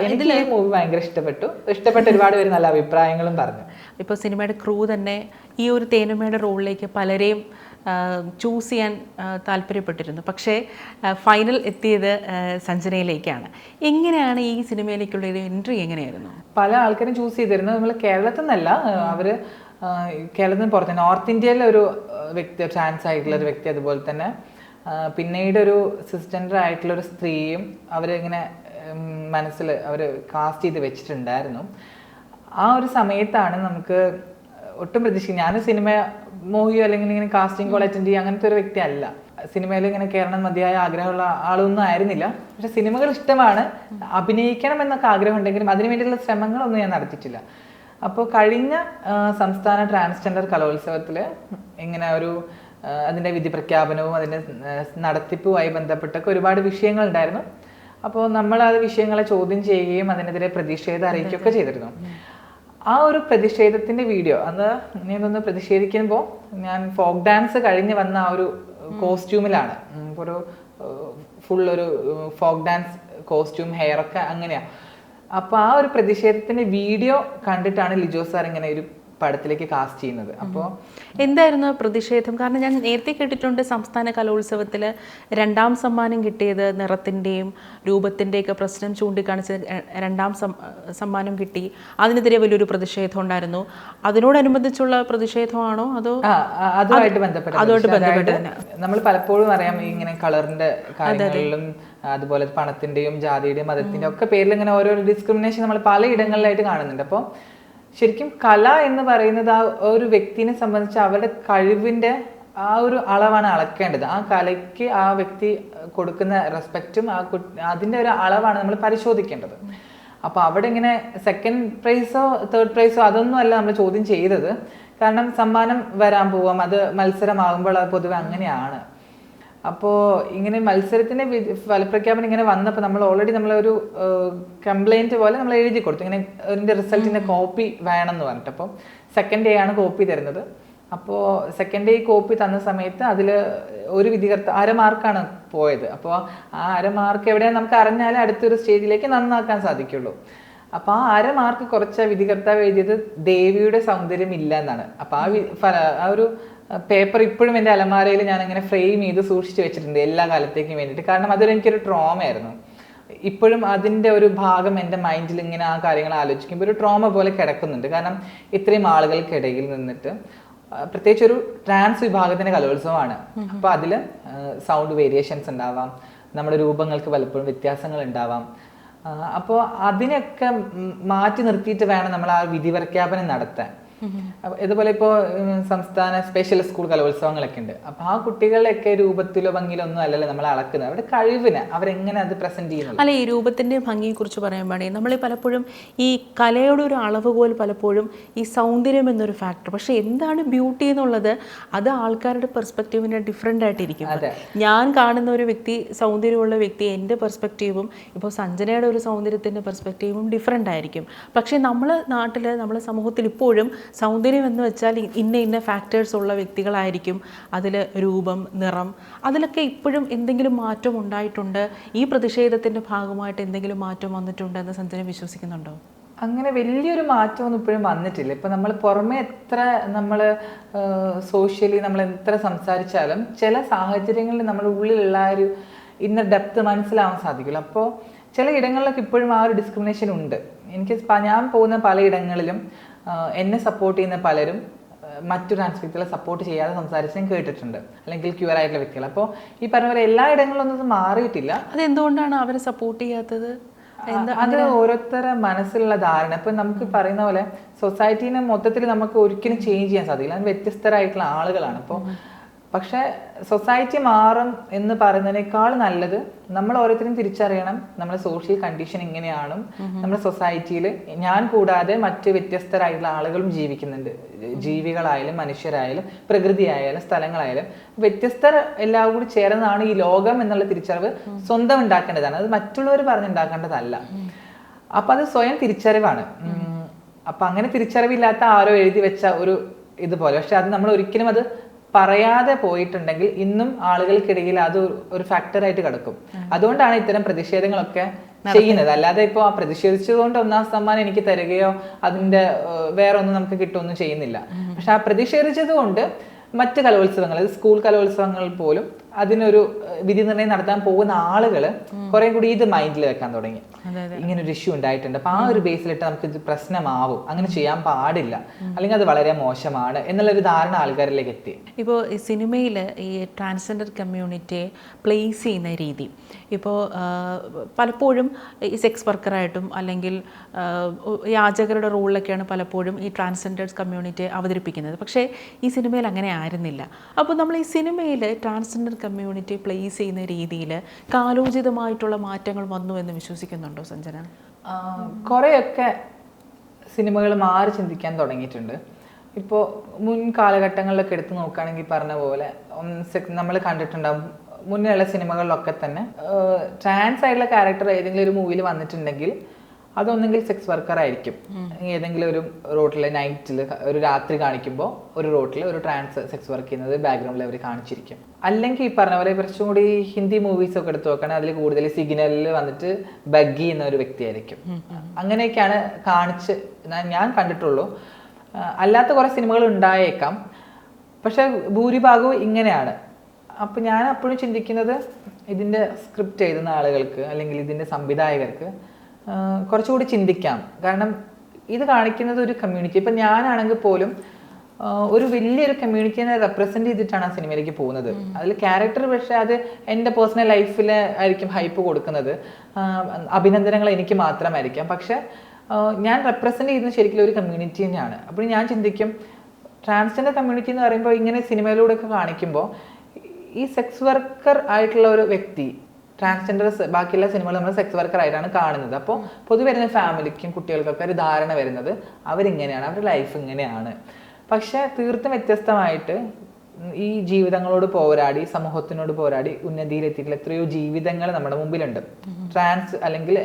Speaker 1: എനിക്ക് ഈ മൂവി ഭയങ്കര ഇഷ്ടപ്പെട്ട ഒരുപാട് പേര് നല്ല അഭിപ്രായങ്ങളും പറഞ്ഞു.
Speaker 2: ഇപ്പോൾ സിനിമയുടെ ക്രൂ തന്നെ ഈ ഒരു തേനുമ്മയുടെ റോളിലേക്ക് പലരെയും ചൂസ് ചെയ്യാൻ താല്പര്യപ്പെട്ടിരുന്നു. പക്ഷേ ഫൈനൽ എത്തിയത് സഞ്ജനയിലേക്കാണ്. എങ്ങനെയാണ് ഈ സിനിമയിലേക്കുള്ള ഒരു എൻട്രി എങ്ങനെയായിരുന്നു?
Speaker 1: പല ആൾക്കാരും ചൂസ് ചെയ്തിരുന്നു. നമ്മൾ കേരളത്തിൽ നിന്നല്ല, അവര് കേരളത്തിന് പുറത്ത് നോർത്ത് ഇന്ത്യയിലെ ഒരു വ്യക്തി, ട്രാൻസ് ആയിട്ടുള്ള ഒരു വ്യക്തി, അതുപോലെ തന്നെ പിന്നീട് ഒരു സിസ്റ്റൻഡർ ആയിട്ടുള്ള ഒരു സ്ത്രീയും അവരിങ്ങനെ മനസ്സിൽ അവർ കാസ്റ്റ് ചെയ്ത് വെച്ചിട്ടുണ്ടായിരുന്നു. ആ ഒരു സമയത്താണ് നമുക്ക് ഒട്ടും പ്രതീക്ഷിക്കും. ഞാൻ സിനിമ മോഹിയോ അല്ലെങ്കിൽ ഇങ്ങനെ കാസ്റ്റിംഗ് കോൾ അറ്റൻഡ് ചെയ്യുക അങ്ങനത്തെ ഒരു വ്യക്തി അല്ല. സിനിമയിൽ ഇങ്ങനെ കയറണം മതിയായ ആഗ്രഹമുള്ള ആളൊന്നും ആയിരുന്നില്ല. പക്ഷെ സിനിമകൾ ഇഷ്ടമാണ്, അഭിനയിക്കണം എന്നൊക്കെ ആഗ്രഹം ഉണ്ടെങ്കിലും അതിനു വേണ്ടിയുള്ള ശ്രമങ്ങളൊന്നും ഞാൻ നടത്തിയിട്ടില്ല. അപ്പോൾ കഴിഞ്ഞ സംസ്ഥാന ട്രാൻസ്ജെൻഡർ കലോത്സവത്തിൽ ഇങ്ങനെ അതിൻ്റെ വിധി പ്രഖ്യാപനവും അതിൻ്റെ നടത്തിപ്പുമായി ബന്ധപ്പെട്ടൊക്കെ ഒരുപാട് വിഷയങ്ങൾ ഉണ്ടായിരുന്നു. അപ്പോൾ നമ്മൾ ആ വിഷയങ്ങളെ ചോദ്യം ചെയ്യുകയും അതിനെതിരെ പ്രതിഷേധം അറിയിക്കുകയൊക്കെ ചെയ്തിരുന്നു. ആ ഒരു പ്രതിഷേധത്തിന്റെ വീഡിയോ, അന്ന് ഞാനൊന്ന് പ്രതിഷേധിക്കുമ്പോൾ ഞാൻ ഫോക്ക് ഡാൻസ് കഴിഞ്ഞ് വന്ന ആ ഒരു കോസ്റ്റ്യൂമിലാണ്, ഒരു ഫുൾ ഒരു ഫോക്ക് ഡാൻസ് കോസ്റ്റ്യൂം, ഹെയർ ഒക്കെ അങ്ങനെയാണ്. അപ്പോൾ ആ ഒരു പ്രതിഷേധത്തിന്റെ വീഡിയോ കണ്ടിട്ടാണ് ലിജോ സാർ ഇങ്ങനെ ഒരു പടത്തിലേക്ക് കാസ്റ്റ് ചെയ്യുന്നത്. അപ്പോൾ
Speaker 2: എന്തായിരുന്നു പ്രതിഷേധം? കാരണം ഞാൻ നേരത്തെ കേട്ടിട്ടുണ്ട് സംസ്ഥാന കലോത്സവത്തിൽ 2ാം സമ്മാനം കിട്ടിയത് നിറത്തിൻ്റെയും രൂപത്തിൻ്റെയൊക്കെ പ്രശ്നം ചൂണ്ടിക്കാണിച്ച് 2ാം സമ്മാനം കിട്ടി, അതിനെതിരെ വലിയൊരു പ്രതിഷേധം ഉണ്ടായിരുന്നു. അതിനോടനുബന്ധിച്ചുള്ള പ്രതിഷേധമാണോ അതോ
Speaker 1: അതുമായിട്ട് ബന്ധപ്പെട്ട് നമ്മൾ പലപ്പോഴും അറിയാം ഇങ്ങനെ കളറിന്റെ കാര്യങ്ങളിലും അതുപോലെ പണത്തിന്റെയും ജാതിയുടെയും മതത്തിന്റെയും ഒക്കെ പേരിൽ ഇങ്ങനെ ഓരോ ഡിസ്ക്രിമിനേഷൻ നമ്മൾ പലയിടങ്ങളിലായിട്ട് കാണുന്നുണ്ട്. അപ്പോൾ ശരിക്കും കല എന്ന് പറയുന്നത് ആ ഒരു വ്യക്തിനെ സംബന്ധിച്ച് അവരുടെ കഴിവിൻ്റെ ആ ഒരു അളവാണ് അളക്കേണ്ടത്. ആ കലയ്ക്ക് ആ വ്യക്തി കൊടുക്കുന്ന റെസ്പെക്റ്റും അതിൻ്റെ ഒരു അളവാണ് നമ്മൾ പരിശോധിക്കേണ്ടത്. അപ്പോൾ അവിടെ ഇങ്ങനെ സെക്കൻഡ് പ്രൈസോ തേർഡ് പ്രൈസോ അതൊന്നും അല്ല നമ്മൾ ചോദ്യം ചെയ്തത്. കാരണം സമ്മാനം വരാൻ പോവാം, അത് മത്സരമാകുമ്പോൾ അത് പൊതുവെ അങ്ങനെയാണ്. അപ്പോൾ ഇങ്ങനെ മത്സരത്തിൻ്റെ ഫലപ്രഖ്യാപനം ഇങ്ങനെ വന്നപ്പോൾ നമ്മൾ ഓൾറെഡി നമ്മളൊരു കംപ്ലൈൻറ്റ് പോലെ നമ്മൾ എഴുതി കൊടുത്തു, ഇങ്ങനെ അതിൻ്റെ റിസൾട്ടിൻ്റെ കോപ്പി വേണം എന്ന് പറഞ്ഞിട്ട്. അപ്പോൾ സെക്കൻഡ് ഡേ ആണ് കോപ്പി തരുന്നത്. അപ്പോൾ സെക്കൻഡ് ഡേ കോപ്പി തന്ന സമയത്ത് അതിൽ ഒരു വിധികർത്ത 1/2 മാർക്കാണ് പോയത്. അപ്പോൾ ആ 1/2 മാർക്ക് എവിടെയാണ് നമുക്ക് അറിഞ്ഞാലേ അടുത്തൊരു സ്റ്റേജിലേക്ക് നന്നാക്കാൻ സാധിക്കുള്ളൂ. അപ്പോൾ ആ 1/2 മാർക്ക് കുറച്ച വിധികർത്താവ് എഴുതിയത് ദേവിയുടെ സൗന്ദര്യം ഇല്ല എന്നാണ്. അപ്പോൾ ആ ഒരു പേപ്പർ ഇപ്പോഴും എൻ്റെ അലമാരയിൽ ഞാൻ അങ്ങനെ ഫ്രെയിം ചെയ്ത് സൂക്ഷിച്ച് വെച്ചിട്ടുണ്ട് എല്ലാ കാലത്തേക്കും വേണ്ടിയിട്ട്. കാരണം അതൊരു എനിക്കൊരു ട്രോമയായിരുന്നു. ഇപ്പോഴും അതിൻ്റെ ഒരു ഭാഗം എൻ്റെ മൈൻഡിൽ ഇങ്ങനെ ആ കാര്യങ്ങൾ ആലോചിക്കുമ്പോൾ ഒരു ട്രോമ പോലെ കിടക്കുന്നുണ്ട്. കാരണം ഇത്രയും ആളുകൾക്കിടയിൽ നിന്നിട്ട്, പ്രത്യേകിച്ച് ഒരു ട്രാൻസ് വിഭാഗത്തിൻ്റെ കലോത്സവമാണ്. അപ്പോൾ അതിൽ സൗണ്ട് വേരിയേഷൻസ് ഉണ്ടാവാം, നമ്മുടെ രൂപങ്ങൾക്ക് പലപ്പോഴും വ്യത്യാസങ്ങൾ ഉണ്ടാവാം. അപ്പോൾ അതിനൊക്കെ മാറ്റി നിർത്തിയിട്ട് വേണം നമ്മൾ ആ വിധി പ്രഖ്യാപനം നടത്താൻ. ഇതുപോലെ ഇപ്പോൾ സംസ്ഥാന സ്പെഷ്യൽ സ്കൂൾ കലോത്സവങ്ങളൊക്കെ ഉണ്ട്. അപ്പോൾ ആ കുട്ടികളുടെയൊക്കെ രൂപത്തിലോ ഭംഗിയിലോ ഒന്നും അല്ലല്ലോ നമ്മൾ അളക്കുന്നത്, അവരുടെ കഴിവിനെ അവരെങ്ങനെ അത് പ്രസന്റ് ചെയ്യുന്നു.
Speaker 2: അല്ല, ഈ രൂപത്തിൻ്റെ ഭംഗിയെ കുറിച്ച് പറയാൻ പാടില്ല. നമ്മൾ പലപ്പോഴും ഈ കലയുടെ ഒരു അളവുകോൽ പലപ്പോഴും ഈ സൗന്ദര്യം എന്നൊരു ഫാക്ടർ, പക്ഷെ എന്താണ് ബ്യൂട്ടി എന്നുള്ളത് അത് ആൾക്കാരുടെ പെർസ്പെക്റ്റീവിന് ഡിഫറെൻ്റ് ആയിട്ടിരിക്കും. ഞാൻ കാണുന്ന ഒരു വ്യക്തി, സൗന്ദര്യമുള്ള വ്യക്തി, എൻ്റെ പെർസ്പെക്റ്റീവും ഇപ്പോൾ സഞ്ജനയുടെ ഒരു സൗന്ദര്യത്തിൻ്റെ പെർസ്പെക്റ്റീവും ഡിഫറെൻ്റ് ആയിരിക്കും. പക്ഷേ നമ്മളെ നാട്ടിൽ, നമ്മളെ സമൂഹത്തിൽ ഇപ്പോഴും സൗന്ദര്യം എന്ന് വെച്ചാൽ ഇന്ന ഫാക്ടേഴ്സ് ഉള്ള വ്യക്തികളായിരിക്കും. അതിൽ രൂപം, നിറം, അതിലൊക്കെ ഇപ്പോഴും എന്തെങ്കിലും മാറ്റം ഉണ്ടായിട്ടുണ്ട്? ഈ പ്രതിഷേധത്തിൻ്റെ ഭാഗമായിട്ട് എന്തെങ്കിലും മാറ്റം വന്നിട്ടുണ്ട് എന്ന് സഞ്ജന വിശ്വസിക്കുന്നുണ്ടോ?
Speaker 1: അങ്ങനെ വലിയൊരു മാറ്റമൊന്നും ഇപ്പോഴും വന്നിട്ടില്ല. ഇപ്പം നമ്മൾ പുറമെ എത്ര നമ്മൾ സോഷ്യലി നമ്മൾ എത്ര സംസാരിച്ചാലും ചില സാഹചര്യങ്ങളിൽ നമ്മുടെ ഉള്ളിലുള്ള ഒരു ഇന്നർ ഡെപ്ത് മനസ്സിലാവാൻ സാധിക്കില്ല. അപ്പോൾ ചില ഇടങ്ങളിലൊക്കെ ഇപ്പോഴും ആ ഒരു ഡിസ്ക്രിമിനേഷൻ ഉണ്ട്. എനിക്ക് ഞാൻ പോകുന്ന പലയിടങ്ങളിലും എന്നെ സപ്പോർട്ട് ചെയ്യുന്ന പലരും മറ്റു ട്രാൻസ് വ്യക്തികളെ സപ്പോർട്ട് ചെയ്യാതെ സംസാരിച്ച് ഞാൻ കേട്ടിട്ടുണ്ട്, അല്ലെങ്കിൽ ക്യൂർ ആയിട്ടുള്ള വ്യക്തികൾ. അപ്പോൾ ഈ പറഞ്ഞ പോലെ എല്ലാ ഇടങ്ങളിലൊന്നും ഇത് മാറിയിട്ടില്ല.
Speaker 2: അതെന്തുകൊണ്ടാണ് അവരെ സപ്പോർട്ട് ചെയ്യാത്തത്?
Speaker 1: അത് ഓരോരുത്തരുടെ മനസ്സിലുള്ള ധാരണ. ഇപ്പം നമുക്ക് പറയുന്ന പോലെ സൊസൈറ്റീനെ മൊത്തത്തിൽ നമുക്ക് ഒരിക്കലും ചേഞ്ച് ചെയ്യാൻ സാധിക്കില്ല. അത് വ്യത്യസ്തരായിട്ടുള്ള ആളുകളാണ്. അപ്പോൾ പക്ഷെ സൊസൈറ്റി മാറും എന്ന് പറയുന്നതിനേക്കാൾ നല്ലത് നമ്മൾ ഓരോരുത്തരും തിരിച്ചറിയണം നമ്മുടെ സോഷ്യൽ കണ്ടീഷൻ എങ്ങനെയാണ്. നമ്മുടെ സൊസൈറ്റിയിൽ ഞാൻ കൂടാതെ മറ്റ് വ്യത്യസ്തരായിട്ടുള്ള ആളുകളും ജീവിക്കുന്നുണ്ട്. ജീവികളായാലും മനുഷ്യരായാലും പ്രകൃതിയായാലും സ്ഥലങ്ങളായാലും വ്യത്യസ്തർ എല്ലാം കൂടി ചേർന്നതാണ് ഈ ലോകം എന്നുള്ള തിരിച്ചറിവ് സ്വന്തം ഉണ്ടാക്കേണ്ടതാണ്. അത് മറ്റുള്ളവർ പറഞ്ഞുണ്ടാക്കേണ്ടതല്ല. അപ്പം അത് സ്വയം തിരിച്ചറിവാണ്. അപ്പം അങ്ങനെ തിരിച്ചറിവില്ലാത്ത ആരോ എഴുതി വെച്ച ഒരു ഇതുപോലെ, പക്ഷെ അത് നമ്മൾ ഒരിക്കലും അത് പറയാതെ പോയിട്ടുണ്ടെങ്കിൽ ഇന്നും ആളുകൾക്കിടയിൽ അത് ഒരു ഫാക്ടറായിട്ട് കിടക്കും. അതുകൊണ്ടാണ് ഇത്തരം പ്രതിഷേധങ്ങളൊക്കെ ചെയ്യുന്നത്. അല്ലാതെ ഇപ്പോൾ ആ പ്രതിഷേധിച്ചതുകൊണ്ട് 1ാം സമ്മാനം എനിക്ക് തരികയോ അതിന്റെ വേറെ ഒന്നും നമുക്ക് കിട്ടുകയൊന്നും ചെയ്യുന്നില്ല. പക്ഷെ ആ പ്രതിഷേധിച്ചത് കൊണ്ട് മറ്റ് കലോത്സവങ്ങൾ, സ്കൂൾ കലോത്സവങ്ങൾ പോലും അതിനൊരു വിധി നിർണ്ണയം നടത്താൻ പോകുന്ന ആളുകൾ കുറെ കൂടി ഇത് മൈൻഡിൽ വെക്കാൻ തുടങ്ങി. ഇങ്ങനെ ഒരു ഇഷ്യൂ ഉണ്ടായിട്ടുണ്ട്, അപ്പൊ ആ ഒരു ബേസിലിട്ട് നമുക്ക് ഇത് പ്രശ്നമാവും, അങ്ങനെ ചെയ്യാൻ പാടില്ല, അല്ലെങ്കിൽ അത് വളരെ മോശമാണ് എന്നുള്ളൊരു ധാരണ ആൾക്കാരിലേക്ക് എത്തി.
Speaker 2: ഇപ്പോൾ ഈ സിനിമയിൽ ഈ ട്രാൻസ്ജെൻഡർ കമ്മ്യൂണിറ്റിയെ പ്ലേസ് ചെയ്യുന്ന രീതി, ഇപ്പോൾ പലപ്പോഴും ഈ സെക്സ് വർക്കറായിട്ടും അല്ലെങ്കിൽ യാചകരുടെ റോളിലൊക്കെയാണ് പലപ്പോഴും ഈ ട്രാൻസ്ജെൻഡേഴ്സ് കമ്മ്യൂണിറ്റിയെ അവതരിപ്പിക്കുന്നത്. പക്ഷേ ഈ സിനിമയിൽ അങ്ങനെ ആയിരുന്നില്ല. അപ്പോൾ നമ്മൾ ഈ സിനിമയിൽ ട്രാൻസ്ജെൻഡർ കമ്മ്യൂണിറ്റി പ്ലേസ് ചെയ്യുന്ന രീതിയിൽ കാലോചിതമായിട്ടുള്ള മാറ്റങ്ങൾ വന്നു എന്ന് വിശ്വസിക്കുന്നുണ്ടോ സഞ്ജന?
Speaker 1: കുറേയൊക്കെ സിനിമകൾ മാറി ചിന്തിക്കാൻ തുടങ്ങിയിട്ടുണ്ട്. ഇപ്പോൾ മുൻ കാലഘട്ടങ്ങളിലൊക്കെ എടുത്ത് നോക്കുകയാണെങ്കിൽ പറഞ്ഞ പോലെ നമ്മൾ കണ്ടിട്ടുണ്ടാകും, മുന്നേയുള്ള സിനിമകളിലൊക്കെ തന്നെ ട്രാൻസ് ആയിട്ടുള്ള ക്യാരക്ടർ ഏതെങ്കിലും ഒരു മൂവിയിൽ വന്നിട്ടുണ്ടെങ്കിൽ അതൊന്നെങ്കിൽ സെക്സ് വർക്കർ ആയിരിക്കും. ഏതെങ്കിലും ഒരു റോട്ടിൽ നൈറ്റിൽ ഒരു രാത്രി കാണിക്കുമ്പോൾ ഒരു റോട്ടിൽ ഒരു ട്രാൻസ് സെക്സ് വർക്ക് ചെയ്യുന്നത് ബാക്ക്ഗ്രൗണ്ടിൽ അവർ കാണിച്ചിരിക്കും. അല്ലെങ്കിൽ ഈ പറഞ്ഞ പോലെ കുറച്ചും കൂടി ഹിന്ദി മൂവീസൊക്കെ എടുത്ത് നോക്കുകയാണെങ്കിൽ അതിൽ കൂടുതൽ സിഗ്നലിൽ വന്നിട്ട് ബഗ്ഗി എന്ന ഒരു വ്യക്തിയായിരിക്കും. അങ്ങനെയൊക്കെയാണ് കാണിച്ച് ഞാൻ കണ്ടിട്ടുള്ളൂ. അല്ലാത്ത കുറേ സിനിമകൾ ഉണ്ടായേക്കാം, പക്ഷെ ഭൂരിഭാഗവും ഇങ്ങനെയാണ്. അപ്പം ഞാൻ അപ്പോഴും ചിന്തിക്കുന്നത് ഇതിൻ്റെ സ്ക്രിപ്റ്റ് എഴുതുന്ന ആളുകൾക്ക് അല്ലെങ്കിൽ ഇതിൻ്റെ സംവിധായകർക്ക് കുറച്ചുകൂടി ചിന്തിക്കാം. കാരണം ഇത് കാണിക്കുന്നത് ഒരു കമ്മ്യൂണിറ്റി, ഇപ്പം ഞാനാണെങ്കിൽ പോലും ഒരു വലിയൊരു കമ്മ്യൂണിറ്റിനെ റെപ്രസെൻറ്റ് ചെയ്തിട്ടാണ് ആ സിനിമയിലേക്ക് പോകുന്നത്. അതിൽ ക്യാരക്ടർ പക്ഷേ അത് എൻ്റെ പേഴ്സണൽ ലൈഫിൽ ആയിരിക്കും ഹൈപ്പ് കൊടുക്കുന്നത്, അഭിനന്ദനങ്ങൾ എനിക്ക് മാത്രമായിരിക്കാം. പക്ഷെ ഞാൻ റെപ്രസെൻറ്റ് ചെയ്യുന്നത് ശരിക്കും ഒരു കമ്മ്യൂണിറ്റി തന്നെയാണ്. അപ്പോൾ ഞാൻ ചിന്തിക്കും, ട്രാൻസ്ജെൻഡർ കമ്മ്യൂണിറ്റി എന്ന് പറയുമ്പോൾ ഇങ്ങനെ സിനിമയിലൂടെയൊക്കെ കാണിക്കുമ്പോൾ ഈ സെക്സ് വർക്കർ ആയിട്ടുള്ള ഒരു വ്യക്തി ട്രാൻസ്ജെൻഡേഴ്സ് ബാക്കിയുള്ള സിനിമകൾ നമ്മൾ സെക്സ് വർക്കർ ആയിട്ടാണ് കാണുന്നത്. അപ്പോൾ പൊതുവെ വരുന്ന ഫാമിലിക്കും കുട്ടികൾക്കൊക്കെ ഒരു ധാരണ വരുന്നത് അവരിങ്ങനെയാണ്, അവരുടെ ലൈഫ് ഇങ്ങനെയാണ്. പക്ഷെ തീർത്തും വ്യത്യസ്തമായിട്ട് ഈ ജീവിതങ്ങളോട് പോരാടി, സമൂഹത്തിനോട് പോരാടി ഉന്നതിയിലെത്തിയിട്ടുള്ള എത്രയോ ജീവിതങ്ങൾ നമ്മുടെ മുമ്പിലുണ്ട്. ട്രാൻസ് അല്ലെങ്കിൽ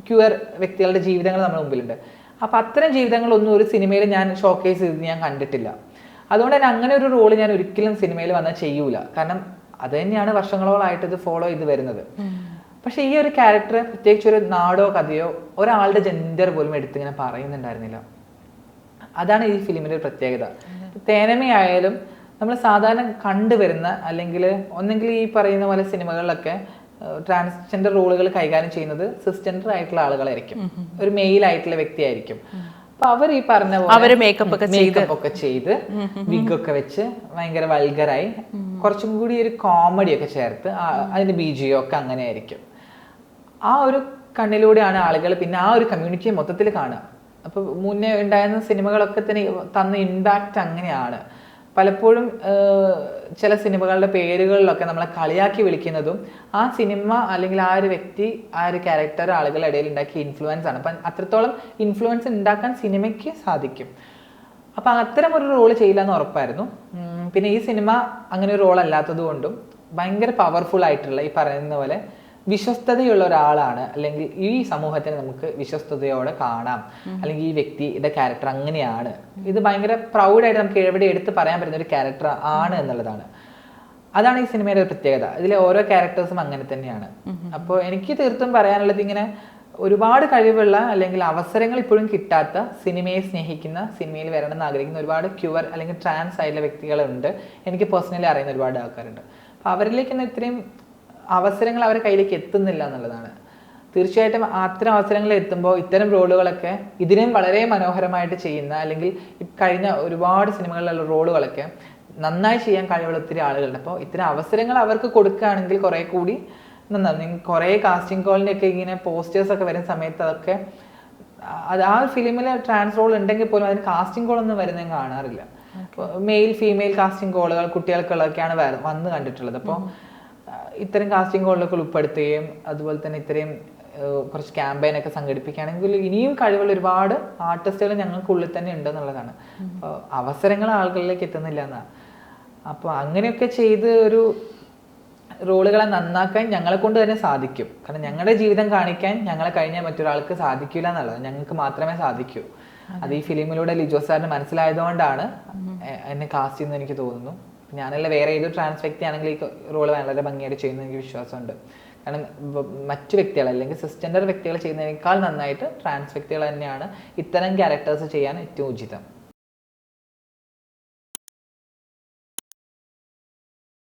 Speaker 1: ക്യൂർ വ്യക്തികളുടെ ജീവിതങ്ങൾ നമ്മുടെ മുമ്പിലുണ്ട്. അപ്പം അത്തരം ജീവിതങ്ങളൊന്നും ഒരു സിനിമയിൽ ഞാൻ ഷോക്കേസ് ചെയ്ത് ഞാൻ കണ്ടിട്ടില്ല. അതുകൊണ്ട് തന്നെ അങ്ങനെ ഒരു റോള് ഞാൻ ഒരിക്കലും സിനിമയിൽ വന്നാൽ ചെയ്യൂല. കാരണം അത് തന്നെയാണ് വർഷങ്ങളോളായിട്ട് ഇത് ഫോളോ ചെയ്ത് വരുന്നത്. പക്ഷെ ഈ ഒരു ക്യാരക്ടർ പ്രത്യേകിച്ച് ഒരു നാടോ കഥയോ ഒരാളുടെ ജെൻഡർ പോലും എടുത്തിങ്ങനെ പറയുന്നുണ്ടായിരുന്നില്ല. അതാണ് ഈ ഫിലിമിൻ്റെ ഒരു പ്രത്യേകത. തേനമയായാലും നമ്മൾ സാധാരണ കണ്ടുവരുന്ന അല്ലെങ്കിൽ ഒന്നെങ്കിൽ ഈ പറയുന്ന പോലെ സിനിമകളിലൊക്കെ ട്രാൻസ്ജെൻഡർ റോളുകൾ കൈകാര്യം ചെയ്യുന്നത് സിസ്ജെൻഡർ ആയിട്ടുള്ള ആളുകളായിരിക്കും, ഒരു മെയിൽ ആയിട്ടുള്ള വ്യക്തിയായിരിക്കും. അപ്പൊ അവർ ഈ പറഞ്ഞ പോലെ മേക്കപ്പ് ഒക്കെ ചെയ്ത് വിഗ് ഒക്കെ വെച്ച് ഭയങ്കര വൾഗറായി കുറച്ചും കൂടി ഒരു കോമഡി ഒക്കെ ചേർത്ത് അതിന്റെ ബീജിയോ ഒക്കെ അങ്ങനെ ആയിരിക്കും. ആ ഒരു കണ്ണിലൂടെയാണ് ആളുകൾ പിന്നെ ആ ഒരു കമ്മ്യൂണിറ്റിയെ മൊത്തത്തിൽ കാണുക. അപ്പൊ മുന്നേ ഉണ്ടായിരുന്ന സിനിമകളൊക്കെ തന്നെ തന്ന ഇമ്പാക്റ്റ് അങ്ങനെയാണ്. പലപ്പോഴും ചില സിനിമകളുടെ പേരുകളിലൊക്കെ നമ്മളെ കളിയാക്കി വിളിക്കുന്നതും ആ സിനിമ അല്ലെങ്കിൽ ആ ഒരു വ്യക്തി, ആ ഒരു ക്യാരക്ടർ ആളുകളുടെ ഇടയിൽ ഉണ്ടാക്കിയ ഇൻഫ്ലുവൻസ് ആണ്. അപ്പം അത്രത്തോളം ഇൻഫ്ലുവൻസ് ഉണ്ടാക്കാൻ സിനിമയ്ക്ക് സാധിക്കും. അപ്പം അത്തരം ഒരു റോള് ചെയ്യില്ല എന്ന് ഉറപ്പായിരുന്നു. പിന്നെ ഈ സിനിമ അങ്ങനെ ഒരു റോൾ അല്ലാത്തത് കൊണ്ടും ഭയങ്കര പവർഫുൾ ആയിട്ടുള്ള ഈ പറയുന്ന പോലെ വിശ്വസ്തതയുള്ള ഒരാളാണ്, അല്ലെങ്കിൽ ഈ സമൂഹത്തിന് നമുക്ക് വിശ്വസ്തയോടെ കാണാം, അല്ലെങ്കിൽ ഈ വ്യക്തിയുടെ ക്യാരക്ടർ അങ്ങനെയാണ്, ഇത് ഭയങ്കര പ്രൗഡായിട്ട് നമുക്ക് എവിടെ എടുത്ത് പറയാൻ പറ്റുന്ന ഒരു ക്യാരക്ടർ ആണ് എന്നുള്ളതാണ്. അതാണ് ഈ സിനിമയുടെ ഒരു പ്രത്യേകത. ഇതിലെ ഓരോ ക്യാരക്ടേഴ്സും അങ്ങനെ തന്നെയാണ്. അപ്പോൾ എനിക്ക് തീർത്തും പറയാനുള്ളത്, ഇങ്ങനെ ഒരുപാട് കഴിവുള്ള അല്ലെങ്കിൽ അവസരങ്ങൾ ഇപ്പോഴും കിട്ടാത്ത, സിനിമയെ സ്നേഹിക്കുന്ന, സിനിമയിൽ വരണമെന്ന് ആഗ്രഹിക്കുന്ന ഒരുപാട് ക്യൂർ അല്ലെങ്കിൽ ട്രാൻസ് ആയിട്ടുള്ള വ്യക്തികളുണ്ട്. എനിക്ക് പേഴ്സണലി അറിയുന്ന ഒരുപാട് ആൾക്കാരുണ്ട്. അപ്പോൾ അവരിലേക്കൊന്നും ഇത്രയും അവസരങ്ങൾ അവരുടെ കയ്യിലേക്ക് എത്തുന്നില്ല എന്നുള്ളതാണ്. തീർച്ചയായിട്ടും അത്തരം അവസരങ്ങൾ എത്തുമ്പോൾ ഇത്തരം റോളുകളൊക്കെ ഇതിനും വളരെ മനോഹരമായിട്ട് ചെയ്യുന്ന, അല്ലെങ്കിൽ കഴിഞ്ഞ ഒരുപാട് സിനിമകളിലുള്ള റോളുകളൊക്കെ നന്നായി ചെയ്യാൻ കഴിവുള്ള ഒത്തിരി ആളുകളുണ്ട്. അപ്പോൾ ഇത്തരം അവസരങ്ങൾ അവർക്ക് കൊടുക്കുകയാണെങ്കിൽ കുറേ കൂടി നന്നാവും. കുറേ കാസ്റ്റിംഗ് കോളിൻ്റെ ഒക്കെ ഇങ്ങനെ പോസ്റ്റേഴ്സൊക്കെ വരുന്ന സമയത്ത് അതൊക്കെ അത് ആ ഫിലിമിൽ ട്രാൻസ് റോൾ ഉണ്ടെങ്കിൽ പോലും അതിന് കാസ്റ്റിംഗ് കോളൊന്നും വരുന്നത് കാണാറില്ല. മെയിൽ ഫീമെയിൽ കാസ്റ്റിംഗ് കോളുകൾ കുട്ടികൾക്കുള്ളതൊക്കെയാണ് വന്ന് കണ്ടിട്ടുള്ളത്. അപ്പോൾ ഇത്തരം കാസ്റ്റിംഗ് കോളിലൊക്കെ ഉൾപ്പെടുത്തുകയും അതുപോലെ തന്നെ ഇത്രയും കുറച്ച് ക്യാമ്പയിനൊക്കെ സംഘടിപ്പിക്കുകയാണെങ്കിൽ ഇനിയും കഴിവുള്ള ഒരുപാട് ആർട്ടിസ്റ്റുകൾ ഞങ്ങൾക്കുള്ളിൽ തന്നെ ഉണ്ട് എന്നുള്ളതാണ്. അപ്പോൾ അവസരങ്ങൾ ആളുകളിലേക്ക് എത്തുന്നില്ല എന്നാണ്. അപ്പോൾ അങ്ങനെയൊക്കെ ചെയ്ത് ഒരു റോളുകളെ നന്നാക്കാൻ ഞങ്ങളെ കൊണ്ട് തന്നെ സാധിക്കും. കാരണം ഞങ്ങളുടെ ജീവിതം കാണിക്കാൻ ഞങ്ങളെ കഴിഞ്ഞാൽ മറ്റൊരാൾക്ക് സാധിക്കില്ല എന്നുള്ളത്, ഞങ്ങൾക്ക് മാത്രമേ സാധിക്കൂ. അത് ഈ ഫിലിമിലൂടെ ലിജോ സാറിന് മനസ്സിലായതുകൊണ്ടാണ് എന്നെ കാസ്റ്റ് ചെയ്യുന്നത് എനിക്ക് തോന്നുന്നു. ഞാനല്ല വേറെ ഏതൊരു ട്രാൻസ് വ്യക്തിയാണെങ്കിൽ ഈ റോള് വളരെ ഭംഗിയായിട്ട് ചെയ്യുന്ന എനിക്ക് വിശ്വാസമുണ്ട്. കാരണം മറ്റു വ്യക്തികൾ അല്ലെങ്കിൽ സിസ്ജെൻഡർ വ്യക്തികൾ ചെയ്യുന്നതിനേക്കാൾ നന്നായിട്ട് ട്രാൻസ് വ്യക്തികൾ തന്നെയാണ് ഇത്തരം ക്യാരക്ടേഴ്സ് ചെയ്യാൻ ഏറ്റവും ഉചിതം.